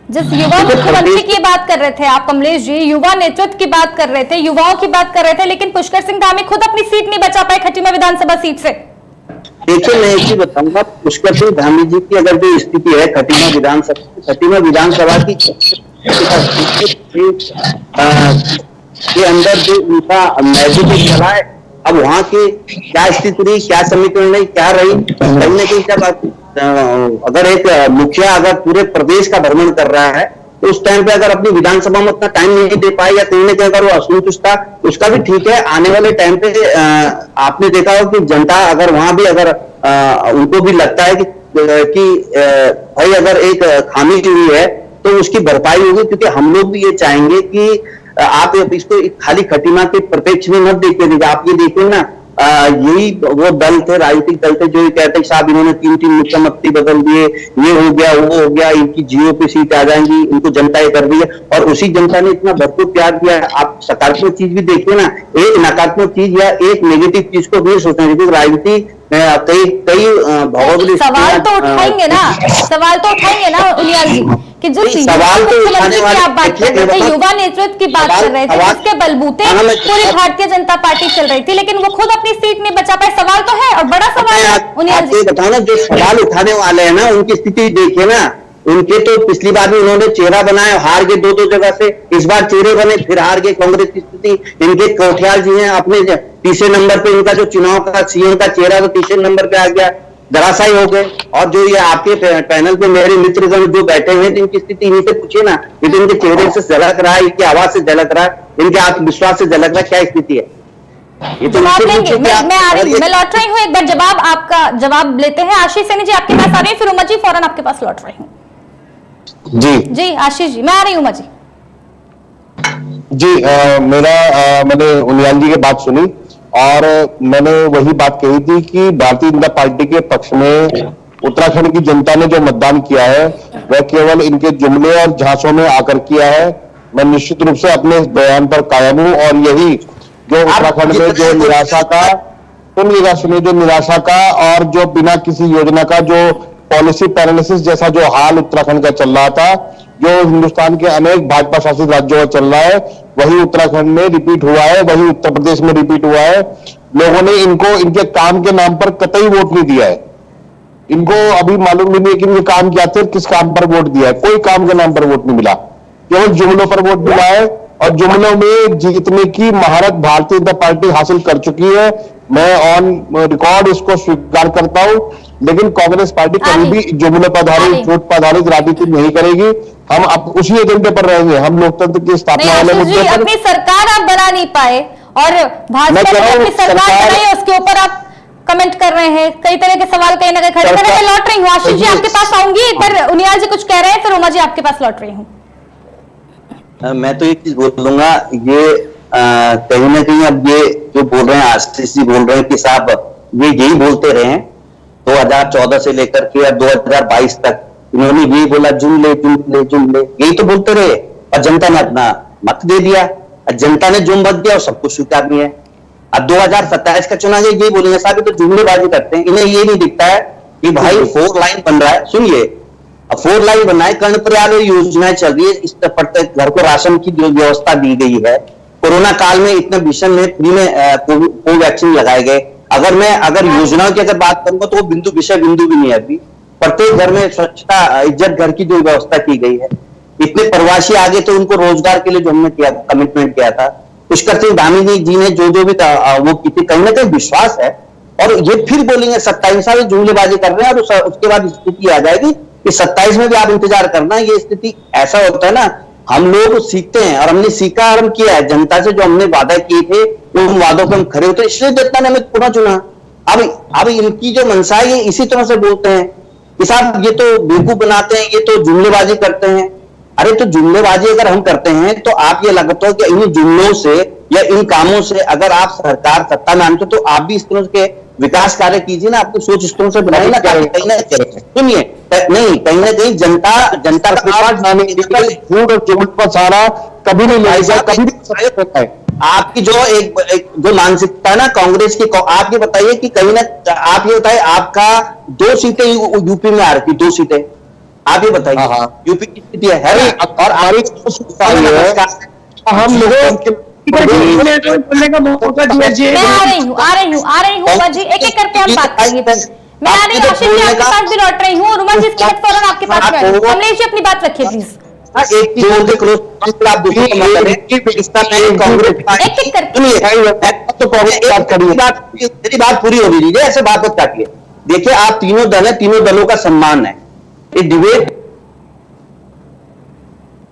जिस युवा मुख्यमंत्री की बात कर रहे थे आप कमलेश जी, युवा नेतृत्व की बात कर रहे थे, युवाओं की बात कर रहे थे, लेकिन पुष्कर सिंह धामी खुद अपनी सीट नहीं बचा पाए खटीमा विधानसभा सीट से। देखिए, मैं एक चीज बताऊंगा, पुष्कर सिंह धामी जी की अगर जो स्थिति है खटीमा विधानसभा की के अंदर जो उनका मैजिक चला है, अब वहां की क्या स्थिति रही, क्या समीकरण रही, क्या रही, कहीं ना कहीं जब अगर एक मुखिया अगर पूरे प्रदेश का भ्रमण कर रहा है तो उस टाइम पे अगर अपनी विधानसभा में उतना टाइम नहीं दे पाए या कहीं ना कहीं अगर वो असंतुष्ट था, उसका भी ठीक है। आने वाले टाइम पे आपने देखा हो कि जनता अगर वहां भी अगर उनको भी लगता है कि भाई अगर एक खामी हुई है तो उसकी भरपाई होगी, क्योंकि हम लोग भी ये चाहेंगे कि आप इसको खाली खटीमा के प्रत्यक्ष में मत देखिए। आप ये देखिए ना, यही वो दल थे, राजनीतिक दल थे जो ये कहते हैं साहब इन्होंने 3 मुख्यमंत्री बदल दिए, ये हो गया वो हो गया, इनकी जीओ पे सीट आ जाएंगी, इनको जनता ये कर दी है, और उसी जनता ने इतना भरपूर प्यार दिया है। आप सकारात्मक चीज भी देखिए ना, एक नकारात्मक चीज या एक नेगेटिव चीज को भी सोचना चाहिए। राजनीति कई भौगोलिक सवाल तो उठाएंगे ना उनियाल जी, कि जिस सवाल तो मुख्यमंत्री की आप बात कर रहे थे, युवा नेतृत्व की बात कर रहे थे, जिसके बलबूते पूरी भारतीय जनता पार्टी चल रही थी, लेकिन वो खुद अपनी सीट नहीं बचा पाए। सवाल तो है और बड़ा सवाल है उनियाल जी। बताओ ना, जो सवाल उठाने वाले हैं ना उनकी स्थिति देखिए ना, उनके तो पिछली बार भी उन्होंने चेहरा बनाया, हार गए 2 जगह से, इस बार चेहरे बने फिर हार गए। कांग्रेस की स्थिति, इनके कोठियाल जी हैं अपने तीसरे नंबर पे, इनका जो चुनाव का सीएम का चेहरा तो तीसरे नंबर पे आ गया, धराशायी हो गए। और जो ये आपके पैनल पे मेरे मित्रगण जो बैठे हैं, तो इनकी स्थिति इन्हीं से पूछिए ना, ये तो इनके चेहरे से झलक रहा है, इनकी आवाज से झलक रहा है, इनके आत्मविश्वास से झलक रहा है, क्या स्थिति है ये तो जवाब लेंगे। मैं लौट रही हूँ, एक बार आपका जवाब लेते हैं। आशीष सैनी जी आपके पास आ रही है, फिर उमा जी फौरन आपके पास लौट रही हूँ। जी आशीष जी, मैं आ रही हूँ। उमा जी मैंने उनियाल जी की बात सुनी और मैंने वही बात कही थी कि भारतीय जनता पार्टी के पक्ष में उत्तराखंड की जनता ने जो मतदान किया है वह केवल इनके जुमले और झांसों में आकर किया है। मैं निश्चित रूप से अपने बयान पर कायम हूं और यही जो उत्तराखंड में जो निराशा का और जो बिना किसी योजना का जो पॉलिसी पैरालिसिस जैसा जो हाल उत्तराखंड का चल रहा था, जो हिंदुस्तान के अनेक भाजपा शासित राज्यों में चल रहा है, वही उत्तराखंड में रिपीट हुआ है, वही उत्तर प्रदेश में रिपीट हुआ है। लोगों ने इनको इनके काम के नाम पर कतई वोट नहीं दिया है। इनको अभी मालूम भी नहीं है कि इनके काम क्या थे, किस काम पर वोट दिया है। कोई काम के नाम पर वोट नहीं मिला, केवल जुमलों पर वोट मिला है और जुमलों में जीतने की महारत भारतीय जनता पार्टी हासिल कर चुकी है। मैं ऑन रिकॉर्ड इसको स्वीकार करता हूं, लेकिन कांग्रेस पार्टी कभी भी जुमलों पर आधारित, झूठ पर आधारित राजनीति नहीं करेगी। हम अब उसी एजेंडे पर रहेंगे। हम लोकतंत्र की स्थापना वाले मुद्दे पर अपनी सरकार आप बना नहीं पाए और भाजपा ने अपनी सरकार बनाई, उसके ऊपर आप कमेंट कर रहे हैं, कई तरह के सवाल कहीं ना कहीं खड़े कर रहे हैं। लौट रही हूँ आशीष जी आपके पास आऊंगी, एक बार उनियाल जी कुछ कह रहे हैं, फिर उमा जी आपके पास लौट रही हूँ। मैं तो एक चीज बोलूंगा, ये कहीं ना कहीं अब ये जो बोल रहे हैं आशीष जी बोल रहे हैं कि साहब ये यही बोलते रहे हैं 2014 से लेकर के 2022 तक, इन्होंने यही बोला जुमले, यही तो बोलते रहे और जनता ने अपना मत दे दिया। जनता ने जुम मत दिया और सब कुछ स्वीकार नहीं है। अब 2027 का चुनाव यही बोलेंगे साहब तो जुमलेबाजी करते हैं, इन्हें ये नहीं दिखता है कि भाई 4 लाइन बन रहा है। सुनिए, अब 4 लाइन बनना है, कर्णप्रयाग योजनाएं चल रही है, इस प्रत्येक घर को राशन की जो व्यवस्था दी गई है। कोरोना काल में इतने भीषण में फ्री में कोवैक्सीन लगाए गए। अगर योजनाओं की अगर बात करूंगा तो वो बिंदु भी नहीं है। अभी प्रत्येक घर में स्वच्छता इज्जत घर की जो व्यवस्था की गई है, इतने प्रवासी आगे तो उनको रोजगार के लिए जो हमने किया कमिटमेंट किया था, पुष्कर सिंह धामी जी ने जो भी वो की थी, कहीं ना कहीं विश्वास है। और ये फिर बोलेंगे 27 साल जुमलेबाजी कर रहे हैं और उसके बाद स्थिति आ जाएगी कि 27 में भी आप इंतजार करना। ये स्थिति ऐसा होता है ना, हम लोग सीखते हैं और हमने सीखा और हम किया है। जनता से जो हमने वादा किए थे उन वादों पर हम खड़े होते, इसलिए जनता ने हमें पुनः चुना। अब इनकी जो मंशा है इसी तरह से बोलते हैं कि साहब ये तो बेवकूफ बनाते हैं, ये तो जुमलेबाजी करते हैं। अरे तो जुमलेबाजी अगर हम करते हैं तो आप ये लगता हो कि इन जुमलों से या इन कामों से अगर आप सरकार सत्ता में आते तो आप भी इस तरह के विकास कार्य कीजिए ना, आपको सोच इस तरह से बनाए ना। सुनिए, नहीं, कहीं ना कहीं जनता का झूठ और जुमले पर सहारा कभी नहीं लेगा, कभी नहीं होता है। आपकी जो एक जो मानसिकता है ना कांग्रेस की, आप ये बताइए कि कहीं ना, आप ये बताइए, आपका 2 सीटें यूपी में आ रही थी, 2 सीटें, आप ये बताइए। यूपी की स्थिति है और हमारी हम लोगों बोलने का मौका दिया। मैं आ रही हूँ उमा जी, एक एक करके हम बात करेंगे। मैं आ रही हूँ, आशीष जी आपके पास भी लौट रही हूँ, और उमा जी इसके बाद फौरन आपके पास में। कमलेश जी अपनी बात रखिए प्लीज। एक चीज बोल के क्लोज, आप दूसरी को मत करें। इसका कांग्रेस एक एक करके तो मेरी बात पूरी हो रही है, ऐसे बात मत काटिए। देखिए, आप तीनों दल है, तीनों दलों का सम्मान है, ये डिबेट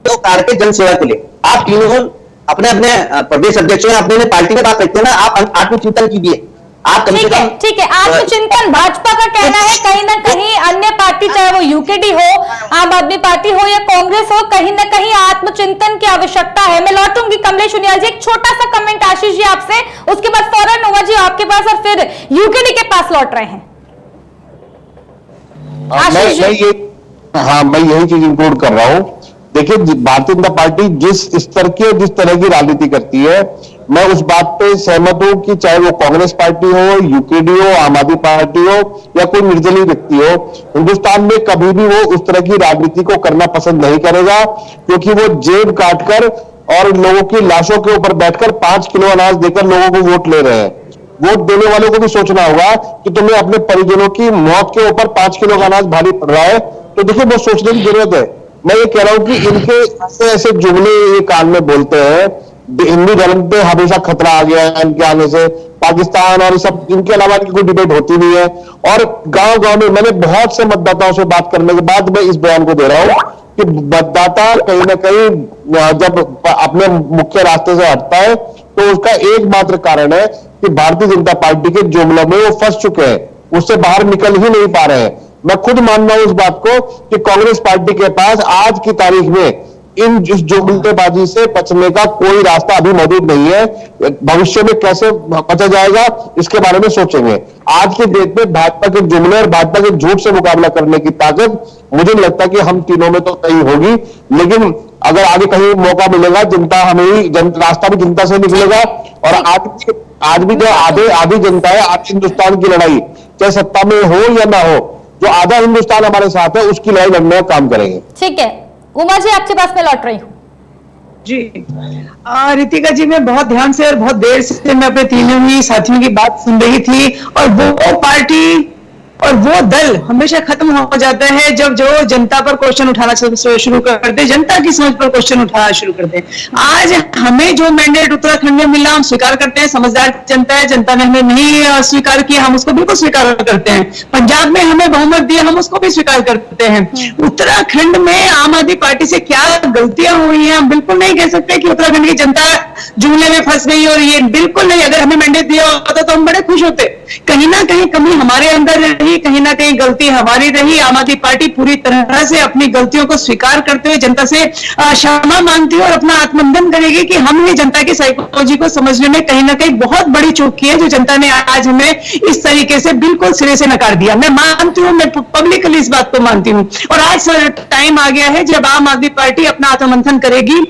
तो करके जनसेवा के लिए आप तीनों अपने अपने प्रदेश अध्यक्ष हैं, अपने पार्टी में बात रखते हैं ना, आप आत्मचिंतन कीजिए। आप कम से कम ठीक है, आत्मचिंतन भाजपा का कहना है, कहीं ना कहीं अन्य पार्टी, चाहे वो यूकेडी हो, आम आदमी पार्टी हो या कांग्रेस हो, कहीं ना कहीं आत्मचिंतन की आवश्यकता है। मैं लौटूंगी कमलेश उनियाल जी, एक छोटा सा कमेंट आशीष जी आपसे, उसके बाद फौरन उमा जी आपके पास, और फिर यूकेडी के पास लौट रहे हैं। आशीष जी, मैं यही चीज इंक्लूड कर रहा हूं। देखिए, भारतीय जनता पार्टी जिस स्तर की और जिस तरह की राजनीति करती है, मैं उस बात पे सहमत हूं कि चाहे वो कांग्रेस पार्टी हो, यूकेडी हो, आम आदमी पार्टी हो या कोई निर्दलीय व्यक्ति हो, हिंदुस्तान में कभी भी वो उस तरह की राजनीति को करना पसंद नहीं करेगा, क्योंकि वो जेब काटकर और लोगों की लाशों के ऊपर बैठकर 5 किलो अनाज देकर लोगों को वोट ले रहे हैं। वोट देने वालों को भी सोचना होगा कि तुम्हें अपने परिजनों की मौत के ऊपर 5 किलो का अनाज भारी पड़ रहा है, तो देखिए वो सोचने की जरूरत है। मैं ये कह रहा हूं कि इनके ऐसे ऐसे जुमले ये कान में बोलते हैं, हिंदू धर्म पे हमेशा खतरा आ गया है इनके आने से, पाकिस्तान और सब, इनके अलावा इनकी कोई डिबेट होती नहीं है। और गांव गांव में मैंने बहुत से मतदाताओं से बात करने के बाद मैं इस बयान को दे रहा हूं कि मतदाता कहीं ना कहीं जब अपने मुख्य रास्ते से हटता है तो उसका एकमात्र कारण है कि भारतीय जनता पार्टी के जुमलों में वो फंस चुके हैं, उससे बाहर निकल ही नहीं पा रहे हैं। मैं खुद मान रहा हूं इस बात को कि कांग्रेस पार्टी के पास आज की तारीख में इन जुमलेबाजी से बचने का कोई रास्ता अभी मौजूद नहीं है। भविष्य में कैसे बचा जाएगा इसके बारे में सोचेंगे। आज के डेट में भाजपा के जुमले और भाजपा के झूठ से मुकाबला करने की ताकत मुझे नहीं लगता कि हम तीनों में तो नहीं होगी, लेकिन अगर आगे कहीं मौका मिलेगा, जनता हमें ही रास्ता भी जनता से निकलेगा। और आज भी जो आधी जनता है, आज हिंदुस्तान की लड़ाई चाहे सत्ता में हो या ना हो, जो आधा हिंदुस्तान हमारे साथ है उसकी लड़ाई लड़ने का काम करेंगे। ठीक है, उमा जी आपके पास में लौट रही हूँ। जी रितिका जी, मैं बहुत ध्यान से और बहुत देर से मैं अपने तीनों ही साथियों की बात सुन रही थी, और वो पार्टी और वो दल हमेशा खत्म हो जाता है जब जो जनता पर क्वेश्चन उठाना शुरू करते हैं, जनता की समझ पर क्वेश्चन उठाना शुरू करते हैं। आज हमें जो मैंडेट उत्तराखंड में मिला हम स्वीकार करते हैं, समझदार जनता है, जनता ने हमें नहीं स्वीकार किया, हम उसको बिल्कुल स्वीकार करते हैं। पंजाब में हमें बहुमत दिया, हम उसको भी स्वीकार करते हैं। उत्तराखंड में आम आदमी पार्टी से क्या गलतियां हुई हैं, हम बिल्कुल नहीं कह सकते कि उत्तराखंड की जनता जुमले में फंस गई, और ये बिल्कुल नहीं। अगर हमें मैंडेट दिया होता तो हम बड़े खुश होते। कहीं ना कहीं कमी हमारे अंदर रही, कहीं ना कहीं गलती हमारी रही। आम आदमी पार्टी पूरी तरह से अपनी गलतियों को स्वीकार करते हुए जनता से क्षमा मांगती है और अपना आत्मबंधन करेगी कि हमने जनता की साइकोलॉजी को समझने में कहीं ना कहीं बहुत बड़ी चूक की है, जो जनता ने आज हमें इस तरीके से बिल्कुल सिरे से नकार दिया। मैं मानती हूँ, मैं पब्लिकली इस बात को मानती हूँ। और आज टाइम आ गया है जब आम आदमी पार्टी अपना आत्मबंधन करेगी,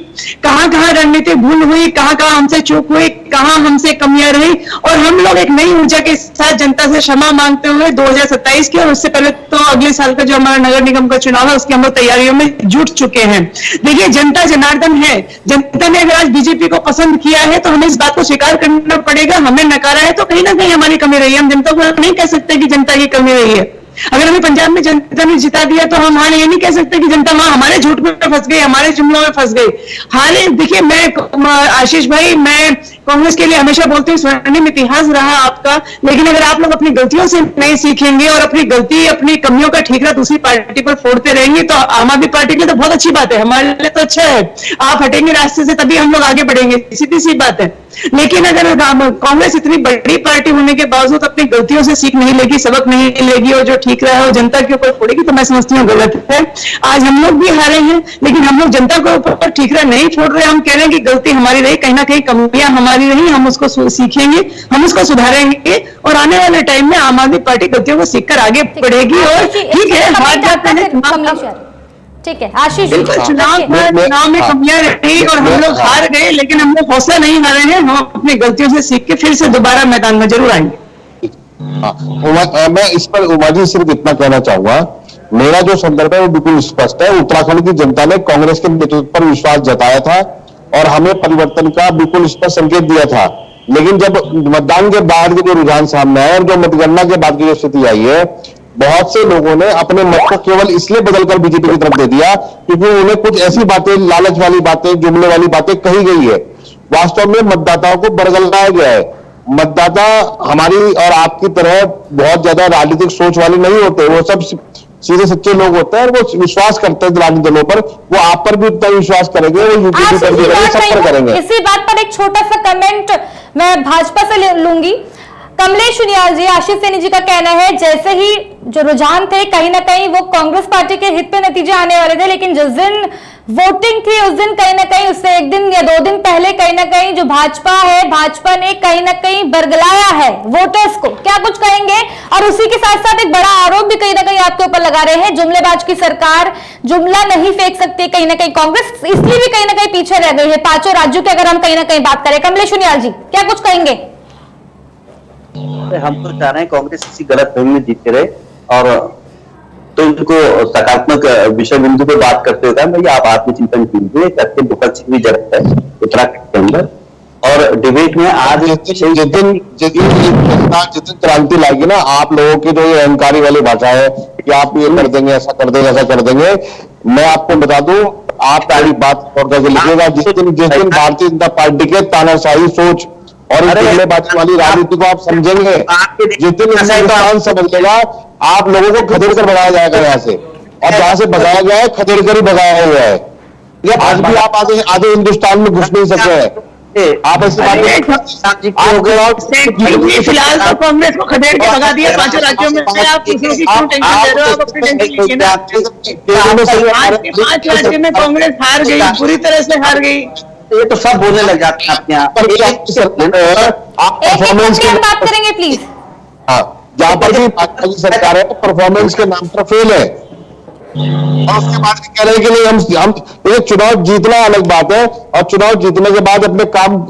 कहां कहां रणनीतिक भूल हुई, कहां कहां हमसे चूक हुई, कहां हमसे कमियां रही, और हम लोग एक नई ऊर्जा के साथ जनता से क्षमा मांगते हुए 2027 की और उससे पहले तो अगले साल का जो हमारा नगर निगम का चुनाव है उसकी हम लोग तैयारियों में जुट चुके हैं। देखिए, जनता जनार्दन है, जनता ने अगर आज बीजेपी को पसंद किया है तो हमें इस बात को स्वीकार करना पड़ेगा। हमें नकारा है तो कहीं ना कहीं हमारी कमी रही है। हम जनता को नहीं कह सकते कि जनता की कमी रही है। अगर हमें पंजाब में जनता ने जिता दिया तो हम ये नहीं कह सकते कि जनता वहां हमारे झूठ में फंस गई, हमारे जुमलों में फंस गई। हाल देखिए, मैं आशीष भाई, मैं कांग्रेस के लिए हमेशा बोलती हूँ स्वर्णिम इतिहास रहा आपका, लेकिन अगर आप लोग अपनी गलतियों से नहीं सीखेंगे और अपनी कमियों का ठीकरा दूसरी पार्टी पर फोड़ते रहेंगे तो आम आदमी पार्टी के लिए तो बहुत अच्छी बात है, हमारे लिए तो अच्छा है। आप हटेंगे रास्ते से तभी हम लोग आगे बढ़ेंगे, सीधी सी बात है। लेकिन अगर कांग्रेस इतनी बड़ी पार्टी होने के बावजूद अपनी गलतियों से सीख नहीं लेगी, सबक नहीं लेगी और जो ठीक रहा है वो जनता के ऊपर फोड़ेगी, तो मैं समझती हूँ गलत है। आज हम लोग भी हारे हैं, लेकिन हम लोग जनता के ऊपर ठीक रहा नहीं छोड़ रहे। हम कह रहे हैं कि गलती हमारी रही, कहीं ना कहीं कमियां हमारी रही, हम उसको सीखेंगे, हम उसको सुधारेंगे और आने वाले टाइम में आम आदमी पार्टी गलतियों को सीखकर आगे बढ़ेगी। और ठीक है, हार जाते हैं, ठीक है आशीष जी, बिल्कुल चुनाव में कमियां रही और हम लोग हार गए, लेकिन हम लोग हौसला नहीं हारे हैं। हम अपनी गलतियों से सीख के फिर से दोबारा मैदान में जरूर आएंगे। मैं इस पर उमा जी सिर्फ इतना कहना चाहूंगा, मेरा जो संदर्भ है वो बिल्कुल स्पष्ट है। उत्तराखंड की जनता ने कांग्रेस के नेतृत्व पर विश्वास जताया था और हमें परिवर्तन का बिल्कुल स्पष्ट संकेत दिया था। लेकिन जब मतदान के बाद के जो रुझान सामने आए और जो मतगणना के बाद की जो स्थिति आई है, बहुत से लोगों ने अपने मत को केवल इसलिए बदलकर बीजेपी की तरफ दे दिया क्योंकि उन्हें कुछ ऐसी बातें, लालच वाली बातें, जुमले वाली बातें कही गई है। वास्तव में मतदाताओं को बरगलाया गया है। मतदाता हमारी और आपकी तरह बहुत ज्यादा राजनीतिक सोच वाले नहीं होते, वो सब सीधे सच्चे लोग होते हैं और वो विश्वास करते हैं राजनीतिक दलों पर। वो आप पर भी उतना विश्वास करेंगे, वो यूपी पर भी करेंगे, सब पर करेंगे। इसी बात पर एक छोटा सा कमेंट मैं भाजपा से लूंगी। कमलेश सुनियाल जी, आशीष सैनी जी का कहना है जैसे ही जो रुझान थे कहीं ना कहीं वो कांग्रेस पार्टी के हित पे नतीजे आने वाले थे, लेकिन जिस दिन वोटिंग थी उस दिन कहीं ना कहीं, उससे एक दिन या 2 दिन पहले कहीं ना कहीं जो भाजपा है, भाजपा ने कहीं ना कहीं बरगलाया है वोटर्स को। क्या कुछ कहेंगे? और उसी के साथ साथ एक बड़ा आरोप भी कहीं ना कहीं आपके ऊपर लगा रहे हैं, जुमलेबाज की सरकार जुमला नहीं फेंक सकती कहीं ना कहीं कांग्रेस, इसलिए भी कहीं ना कहीं पीछे रह गई है 5 राज्यों की अगर हम कहीं ना कहीं बात करें। कमलेश सुनियाल जी, क्या कुछ कहेंगे? हम तो चाह रहे हैं कांग्रेस इसी गलतफहमी में जीतते रहे और तो इनको सकारात्मक विषय बिंदु पे बात करते हुए भैया आप आत्मचिंतन कीजिए। अत्यंत विपक्ष की जरूरत है उत्तराखंड के अंदर और डिबेट में आज जितनी क्रांति लाएगी ना, आप लोगों की जो ये अहंकारी वाली भाषा है कि आप ये कर देंगे, ऐसा कर देंगे, ऐसा कर देंगे, मैं आपको बता दूं, आप सारी बात और करके लिखिएगा। जिस दिन भारतीय जनता पार्टी के तानाशाही सोच और जुमलेबाजी वाली राजनीति को आप समझेंगे, जिस दिन हिंदुस्तान समझेगा, आप लोगों को खदेड़ कर भगाया जाएगा यहाँ से, और जहां से भगाया गया है खदेड़ कर ही भगाया हुआ है। आज भी आप आधे हिंदुस्तान में घुस नहीं सके हैं। आप ऐसी फिलहाल तो कांग्रेस को खदेड़ के भगा दिया 5 राज्यों में। आप दूसरों की क्यों टेंशन ले रहे हो? आप अपनी टेंशन लीजिए ना। 5 राज्यों में कांग्रेस हार गई, पूरी तरह से हार गई। ये तो सब बोलने लग जाते हैं आपके यहाँ। आप परफॉर्मेंस की बात करेंगे प्लीज। हाँ, जहां पर भी भाजपा की सरकार है परफॉर्मेंस के नाम पर फेल है और उसके बाद कह रहे हैं कि नहीं हम ये चुनाव जीतना अलग बात है और चुनाव जीतने के बाद अपने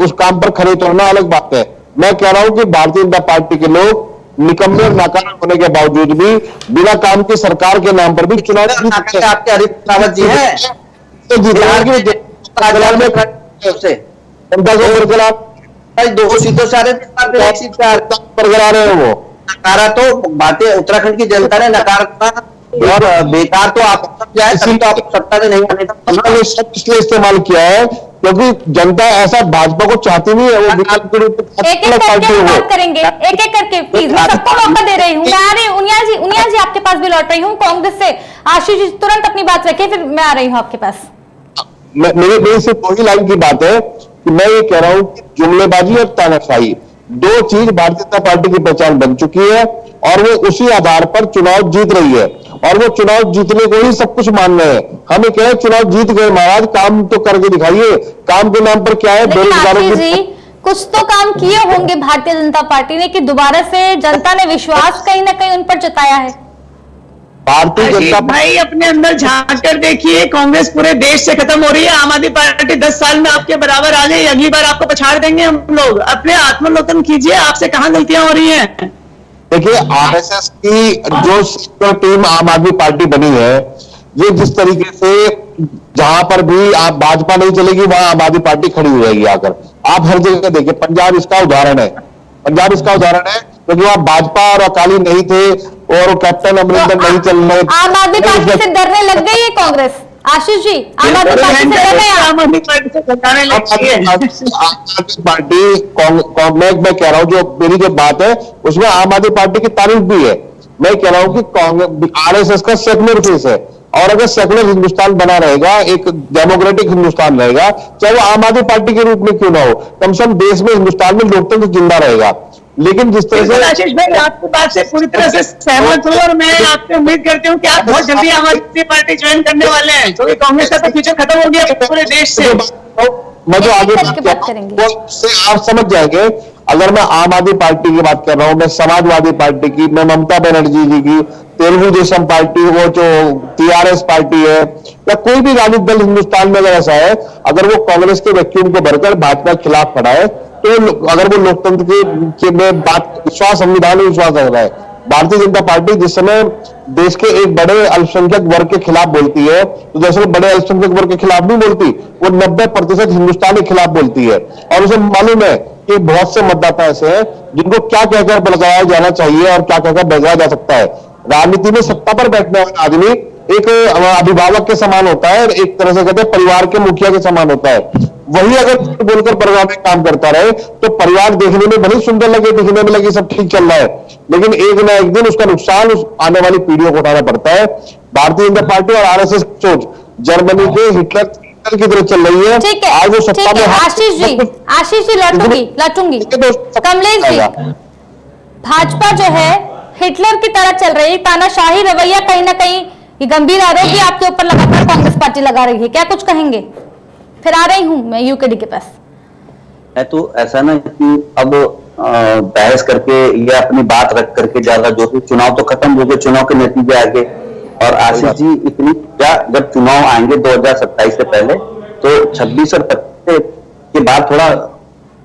उस काम पर खड़े उतरना अलग बात है। मैं कह रहा हूं कि भारतीय जनता पार्टी के लोग निकम्मे और नाकाम होने के बावजूद भी बिना काम की सरकार के नाम पर भी चुनाव आपके हरीश रावत जी है तो जीत 2 सीटों से आ बरकरार है। वो नकारा तो भारतीय उत्तराखंड की जनता ने नकारा और बेकार तो आप जाए तो आप सत्ता से नहीं आने का इसलिए इस्तेमाल किया है क्योंकि जनता ऐसा भाजपा को चाहती नहीं है। वो विकल्प के रूप में एक एक करके बात करेंगे, एक एक करके प्लीज, मैं सबको मौका दे रही हूँ। मैं आ रही हूँ उनिया जी आपके पास भी लौट रही हूँ कांग्रेस से। आशीष जी तुरंत अपनी बात रखें, फिर मैं आ रही हूँ आपके पास। मेरी सिर्फ वही लाइन की बात है कि मैं ये कह रहा हूं कि जुमलेबाजी और तानाशाही 2 चीज भारतीय जनता पार्टी की पहचान बन चुकी है और वो उसी आधार पर चुनाव जीत रही है और वो चुनाव जीतने को ही सब कुछ मान रहे हैं। हम ये कह रहे हैं चुनाव जीत गए महाराज, काम तो करके दिखाइए। काम के नाम पर क्या है? बेरोजगारों की कुछ तो काम किए होंगे भारतीय जनता पार्टी ने कि दोबारा से जनता ने विश्वास कहीं ना कहीं उन पर जताया है। भारतीय जनता भाई अपने अंदर झांक कर देखिए, कांग्रेस पूरे देश से खत्म हो रही है। आम आदमी पार्टी 10 साल में आपके बराबर आ गई, अगली बार आपको पछाड़ देंगे हम लोग। अपने आत्मलोकन कीजिए, आपसे कहां गलतियां हो रही हैं। देखिए आरएसएस की जो टीम आम आदमी पार्टी बनी है, ये जिस तरीके से जहां पर भी आप भाजपा नहीं चलेगी वहां आम आदमी पार्टी खड़ी हो जाएगी आकर। आप हर जगह देखिए, पंजाब इसका उदाहरण है, पंजाब इसका उदाहरण है क्योंकि वहां भाजपा और अकाली नहीं थे और कैप्टन अमरिंदर नहीं चल रहे। आम आदमी पार्टी से डरने लग गई है कांग्रेस। आशीष जी, आम आदमी पार्टी से डर रहे हैं? आम आदमी पार्टी से डरने लगी है। पार्टी मैं कह रहा हूं, जो मेरी जो बात है उसमें आम आदमी पार्टी की तारीफ भी है। मैं कह रहा हूं कि आरएसएस का सेकुलर फेस है और अगर सेकुलर हिंदुस्तान बना रहेगा, एक डेमोक्रेटिक हिंदुस्तान रहेगा, चाहे वो आम आदमी पार्टी के रूप में क्यों ना हो, कम से कम देश में, हिंदुस्तान में लोकतंत्र जिंदा रहेगा। लेकिन जिस तरह से आशीष भाई, आपकी बात से पूरी तरह से सहमत हूँ और मैं आपसे उम्मीद करती हूँ कि आप बहुत जल्दी आम आदमी पार्टी ज्वाइन करने वाले हैं, क्योंकि कांग्रेस का तो फ्यूचर खत्म हो गया पूरे देश से। मैं जो आगे बात करेंगे वो से आप समझ जाएंगे। अगर मैं आम आदमी पार्टी की बात कर रहा हूं, मैं समाजवादी पार्टी की, मैं ममता बनर्जी जी की, तेलुगु देशम पार्टी, वो जो टीआरएस पार्टी है, या कोई भी राजनीतिक दल हिंदुस्तान में अगर ऐसा है, अगर वो कांग्रेस के वैक्यूम को भरकर भाजपा के खिलाफ खड़ा है, तो अगर वो लोकतंत्र के में बात विश्वास, संविधान में विश्वास रख रहा है, भारतीय जनता पार्टी जिस समय देश के एक बड़े अल्पसंख्यक वर्ग के खिलाफ बोलती है, तो दरअसल बड़े अल्पसंख्यक वर्ग के खिलाफ नहीं बोलती, वो 90% हिंदुस्तान के खिलाफ बोलती है। और उसे मालूम है कि बहुत से मतदाता ऐसे हैं जिनको क्या कहकर भड़काया जाना चाहिए और क्या कहकर भड़काया जा सकता है। राजनीति में सत्ता पर बैठने वाला आदमी एक अभिभावक के समान होता है, एक तरह से कहते हैं परिवार के मुखिया के समान होता है। वही अगर बोलकर परिवार में काम करता रहे तो परिवार देखने में भले सुंदर लगे, दिखने में लगे सब ठीक चल रहा है, लेकिन एक ना एक दिन उसका नुकसान उस आने वाली पीढ़ियों को उठाना पड़ता है। भारतीय जनता पार्टी और आरएसएस सोच जर्मनी के हिटलर की तरह चल रही है। ठीक है, आज वो सत्ता में आशीष जी लौटूंगी। कमलेश जी, भाजपा जो है हिटलर की तरह चल रही है, तानाशाही रवैया कहीं ना कहीं ये गंभीर आरोप भी आपके ऊपर लगातार कांग्रेस पार्टी लगा रही है, क्या कुछ कहेंगे? फिर आ रही हूं मैं यूकेडी के पास। है तो ऐसा ना कि अब बहस करके या अपनी बात रख करके ज्यादा जो कि चुनाव तो खत्म हो गए, चुनाव के नतीजे आगे, और आशीष जी इतनी जब चुनाव आएंगे 2027 से पहले, तो 26 और 25 के बाद थोड़ा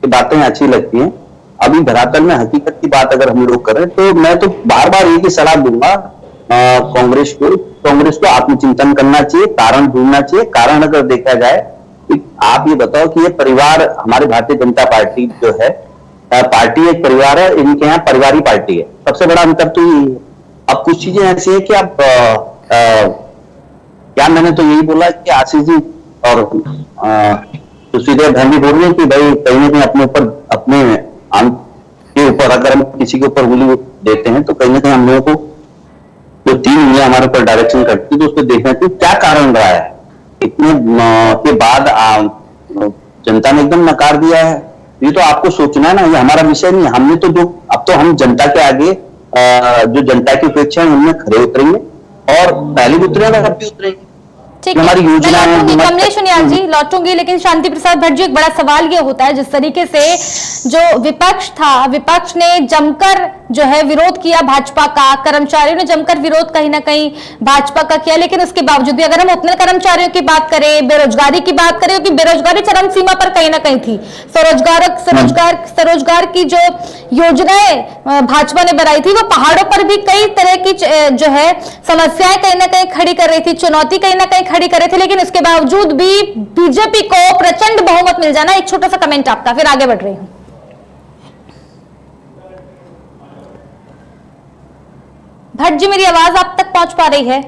बातें अच्छी लगती हैं। अभी धरातल में हकीकत की बात अगर हम लोग करें तो मैं तो बार बार एक ही सलाह दूंगा कांग्रेस को आत्मचिंतन करना चाहिए, कारण ढूंढना चाहिए। कारण अगर देखा जाए, आप ये बताओ कि ये परिवार, हमारी भारतीय जनता पार्टी जो है पार्टी एक परिवार है, इनके यहाँ परिवारी पार्टी है, सबसे बड़ा अंतर तो यही है। अब कुछ चीजें ऐसी है कि आप क्या मैंने तो यही बोला कि आशीष जी और सुशील भाई बोल रहे हैं कि भाई कहीं ना कहीं अपने ऊपर, अपने आम के ऊपर अगर हम किसी के ऊपर उंगली देते हैं तो कहीं ना कहीं हम लोगों को जो 3 उंगलियां हमारे ऊपर डायरेक्शन करती है, तो उसको देखना चाहिए क्या कारण रहा है। इतने के बाद जनता ने एकदम नकार दिया है, ये तो आपको सोचना है ना, ये हमारा विषय नहीं है। हमने तो जो अब तो हम जनता के आगे जो जनता की अपेक्षा है उनमें खड़े उतरेंगे, और पहले भी उतरे और अब भी उतरेंगे। ठीक है, हमारी योजना है। कमलेश सुनियाल जी लौटूंगी, लेकिन शांति प्रसाद भट्ट जी, एक बड़ा सवाल ये होता है, जिस तरीके से जो विपक्ष था, विपक्ष ने जमकर जो है विरोध किया भाजपा का, कर्मचारियों ने जमकर विरोध कहीं ना कहीं भाजपा का किया, लेकिन उसके बावजूद भी अगर हम उतने कर्मचारियों की बात करें, बेरोजगारी की बात करें, क्योंकि बेरोजगारी चरम सीमा पर कहीं ना कहीं थी, स्वरोजगार की जो योजनाएं भाजपा ने बनाई थी, वो पहाड़ों पर भी कई तरह की जो है समस्याएं कहीं ना कहीं खड़ी कर रही थी, चुनौती कहीं ना कहीं खड़ी कर रहे थे, लेकिन इसके बावजूद भी बीजेपी को प्रचंड बहुमत मिल जाना। एक छोटा सा कमेंट आपका, फिर आगे बढ़ रही हूं। भट्ट जी, मेरी आवाज आप तक पहुंच पा रही है?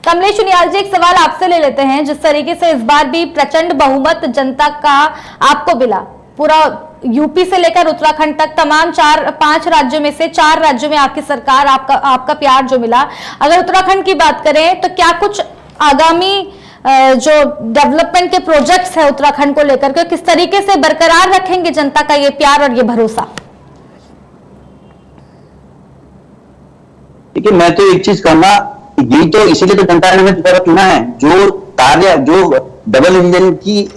कमलेश सुनियाल जी, एक सवाल आपसे ले लेते हैं। जिस तरीके से इस बार भी प्रचंड बहुमत जनता का आपको मिला, पूरा यूपी से लेकर उत्तराखंड तक तमाम 4-5 राज्यों में से 4 राज्यों में आपकी सरकार, आपका प्यार जो मिला, अगर उत्तराखंड की बात करें तो क्या कुछ आगामी जो डेवलपमेंट के प्रोजेक्ट्स है उत्तराखंड को लेकर के, किस तरीके से बरकरार रखेंगे जनता का ये प्यार और ये भरोसा? देखिए, मैं तो एक चीज कहूंगा, यही तो इसीलिए तो जनता ने दोबारा चुना है। जो कार्य, जो डबल इंजन की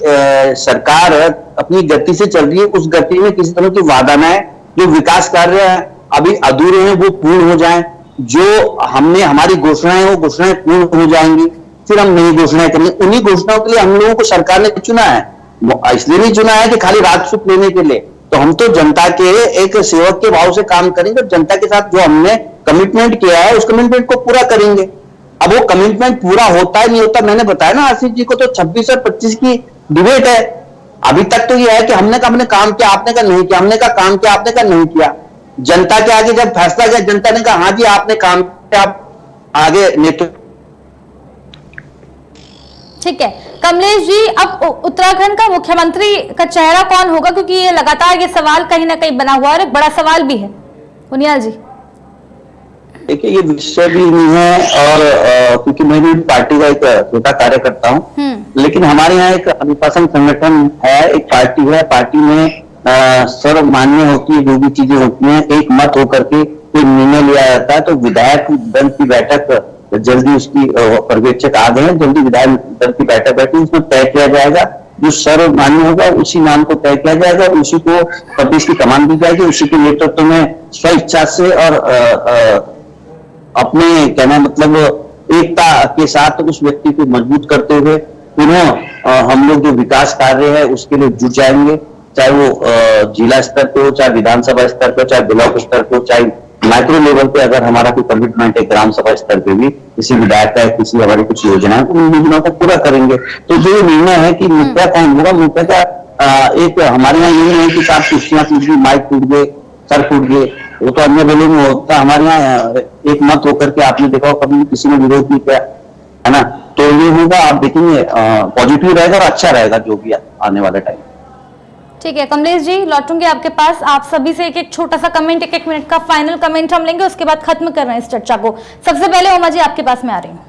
सरकार अपनी गति से चल रही है, उस गति में किसी तरह की वादा न है, जो विकास कार्य अभी अधूरे हैं वो पूर्ण हो जाएं, जो हमने हमारी घोषणाएं वो घोषणाएं पूर्ण हो जाएंगी, फिर हम नई घोषणाएं करेंगे। उन्हीं घोषणाओं के लिए हम लोगों को सरकार ने चुना है, इसलिए नहीं चुना है कि खाली राजस्व लेने के लिए। तो हम तो जनता के एक सेवक के भाव से काम करेंगे, जनता के साथ जो हमने कमिटमेंट किया है उस कमिटमेंट को पूरा करेंगे। अब वो कमिटमेंट पूरा होता है नहीं होता, मैंने बताया ना आशीष जी को, तो 26 और 25 की डिबेट है। अभी तक तो ये है कि हमने कहा हमने काम किया, आपने कहा नहीं किया, हमने कहा काम किया, आपने कहा नहीं किया। जनता के आगे जब फैसला किया, जनता ने कहा हाँ जी आपने काम किया, आप आगे नेतृत्व। ठीक है कमलेश जी, अब उत्तराखंड का मुख्यमंत्री का चेहरा कौन होगा, क्योंकि ये लगातार ये सवाल कहीं ना कहीं बना हुआ है और एक बड़ा सवाल भी है। सुनियाल जी, देखिए ये विषय भी नहीं है और क्योंकि मैं भी पार्टी का एक छोटा कार्यकर्ता हूँ, लेकिन हमारे यहाँ एक अनुशासन संगठन है, एक पार्टी है, पार्टी में सर्वमान्य होती है, जो भी चीजें होती हैं एक मत होकर के कोई निर्णय लिया जाता है। तो विधायक दल की बैठक जल्दी, उसकी पर्यवेक्षक आ गए हैं, जल्दी विधायक दल की बैठक बैठी, उसमें तय किया जाएगा, जो सर्वमान्य होगा उसी नाम को तय किया जाएगा, उसी को प्रदेश की कमान दी जाएगी, उसी के नेतृत्व में स्व इच्छा से और अपने कहना मतलब एकता के साथ उस व्यक्ति को मजबूत करते हुए पुनः हम लोग जो विकास कार्य है उसके लिए जुट जाएंगे, चाहे वो जिला स्तर पे हो, चाहे विधानसभा स्तर पे, चाहे ब्लॉक स्तर पे, चाहे माइक्रो लेवल पे अगर हमारा कोई कमिटमेंट है ग्राम सभा स्तर पे भी किसी विधायक का किसी हमारी कुछ योजना है उन योजनाओं को पूरा करेंगे। तो जो निर्णय है कि मुद्दा कौन होगा, मुद्दा का एक हमारे यहाँ ये नहीं है कि सात कुर्सियां टूट गई, माइक टूट गए, सर टूट गए, वो तो अन्य बेलों में होता। हमारे यहाँ एक मत होकर के आपने देखा कभी किसी ने विरोध नहीं किया है ना, तो ये होगा, आप देखेंगे पॉजिटिव रहेगा और अच्छा रहेगा जो भी आने वाला टाइम। ठीक है कमलेश जी, लौटूंगे आपके पास। आप सभी से एक एक छोटा सा कमेंट, एक एक मिनट का फाइनल कमेंट हम लेंगे, उसके बाद खत्म कर रहे हैं इस चर्चा को। सबसे पहले उमा जी आपके पास में आ रही हूँ।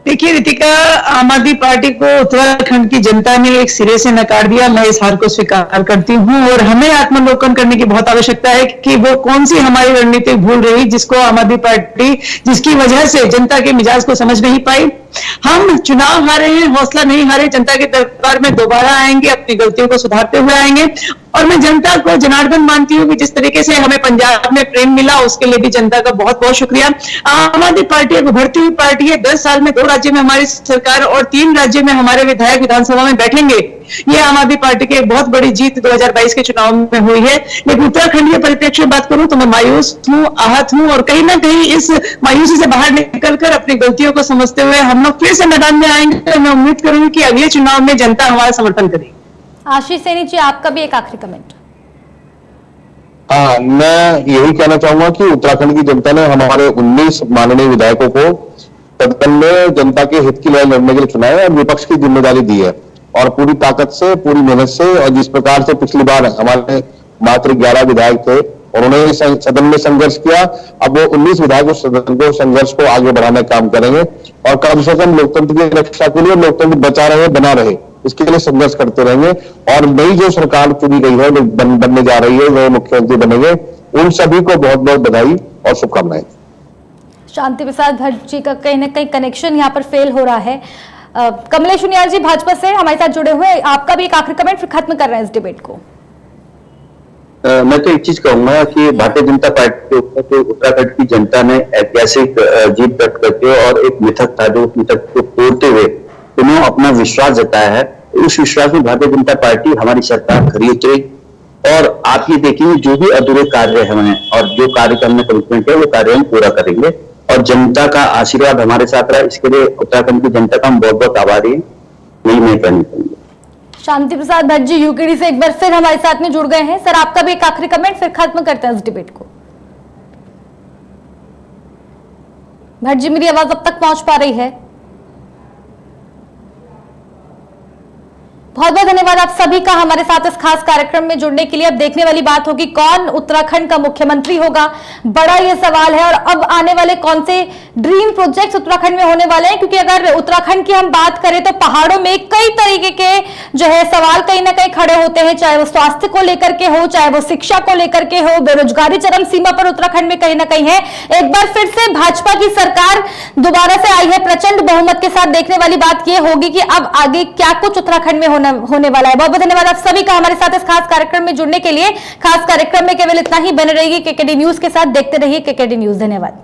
देखिए रितिका, आम आदमी पार्टी को उत्तराखंड की जनता ने एक सिरे से नकार दिया, मैं इस हार को स्वीकार करती हूँ और हमें आत्मावलोकन करने की बहुत आवश्यकता है कि वो कौन सी हमारी रणनीति भूल रही जिसको आम आदमी पार्टी, जिसकी वजह से जनता के मिजाज को समझ नहीं पाई। हम चुनाव हारे हैं, हौसला नहीं हारे, जनता के दरबार में दोबारा आएंगे, अपनी गलतियों को सुधारते हुए आएंगे। और मैं जनता को जनार्दन मानती हूँ कि जिस तरीके से हमें पंजाब में प्रेम मिला उसके लिए भी जनता का बहुत बहुत शुक्रिया। आम आदमी पार्टी एक उभरती हुई पार्टी है, 10 साल में 2 राज्य में हमारी सरकार और 3 राज्य में हमारे विधायक विधानसभा में बैठेंगे। ये आम आदमी पार्टी की एक बहुत बड़ी जीत 2022 के चुनाव में हुई है। लेकिन उत्तराखंड के परिप्रेक्ष्य में बात करूं तो मैं मायूस हूं, आहत हूं और कहीं ना कहीं इस मायूसी से बाहर निकलकर अपनी गलतियों को समझते हुए हम लोग फिर से मैदान में आएंगे। मैं उम्मीद करूंगी कि अगले चुनाव में जनता हमारा समर्थन करेगी। आशीष सैनी जी आपका भी एक आखिरी कमेंट। हाँ, मैं यही कहना चाहूंगा कि उत्तराखंड की जनता ने हमारे 19 माननीय विधायकों को सदन में जनता के हित की लड़ाई लड़ने के लिए चुना है और विपक्ष की जिम्मेदारी दी है और पूरी ताकत से, पूरी मेहनत से, और जिस प्रकार से पिछली बार हमारे मात्र 11 विधायक थे उन्होंने सदन में संघर्ष किया, अब वो 19 विधायक उस सदन को संघर्ष को आगे बढ़ाने का काम करेंगे और कम से कम लोकतंत्र की रक्षा के लिए, लोकतंत्र बचा रहे बना रहे इसके लिए संघर्ष करते रहेंगे। और नई जो सरकार चुनी गई है, बनने जा रही है, नए मुख्यमंत्री बनेंगे, उन सभी को बहुत बहुत बधाई और शुभकामनाएं। शांति प्रसाद भट्ट जी का कहीं ना कहीं कनेक्शन यहाँ पर फेल हो रहा है। कमलेश उनियाल जी भाजपा से हमारे साथ जुड़े हुए, आपका भी एक आखिरी कमेंट, फिर खत्म कर रहे हैं इस डिबेट को। मैं तो एक चीज कहूंगा कि भारतीय जनता पार्टी के ऊपर तो उत्तराखंड की जनता ने ऐतिहासिक जीत दर्ज करके और एक मिथक था जो मिथक को तोड़ते हुए उन्होंने अपना विश्वास जताया है। उस विश्वास में भारतीय जनता पार्टी हमारी सरकार खरी उतरेगी और आप ये देखेंगे जो भी अधूरे कार्य है और जो कार्य का हमने कमिटमेंट है वो कार्य हम पूरा करेंगे और जनता का आशीर्वाद हमारे साथ रहा, इसके लिए उत्तराखंड की जनता का हम बहुत बहुत आभारी हैं। यही मैं कहना चाहूंगा। शांति प्रसाद भट्ट जी यूकेडी से एक बार फिर हमारे साथ में जुड़ गए हैं। सर आपका भी एक आखिरी कमेंट, फिर खत्म करते हैं इस डिबेट को। भट्ट जी मेरी आवाज अब तक पहुंच पा रही है? बहुत बहुत धन्यवाद आप सभी का हमारे साथ इस खास कार्यक्रम में जुड़ने के लिए। अब देखने वाली बात होगी कौन उत्तराखंड का मुख्यमंत्री होगा, बड़ा ये सवाल है। और अब आने वाले कौन से ड्रीम प्रोजेक्ट्स उत्तराखंड में होने वाले हैं, क्योंकि अगर उत्तराखंड की हम बात करें तो पहाड़ों में कई तरीके के जो है सवाल कहीं ना कहीं खड़े होते हैं, चाहे वो स्वास्थ्य को लेकर के हो, चाहे वो शिक्षा को लेकर के हो, बेरोजगारी चरम सीमा पर उत्तराखंड में कहीं ना कहीं है। एक बार फिर से भाजपा की सरकार दोबारा से आई है प्रचंड बहुमत के साथ। देखने वाली बात यह होगी कि अब आगे क्या कुछ उत्तराखंड में होने वाला है। बहुत बहुत धन्यवाद आप सभी का हमारे साथ इस खास कार्यक्रम में जुड़ने के लिए। खास कार्यक्रम में केवल इतना ही, बने रहिए केकेडी न्यूज के साथ, देखते रहिए केकेडी न्यूज। धन्यवाद।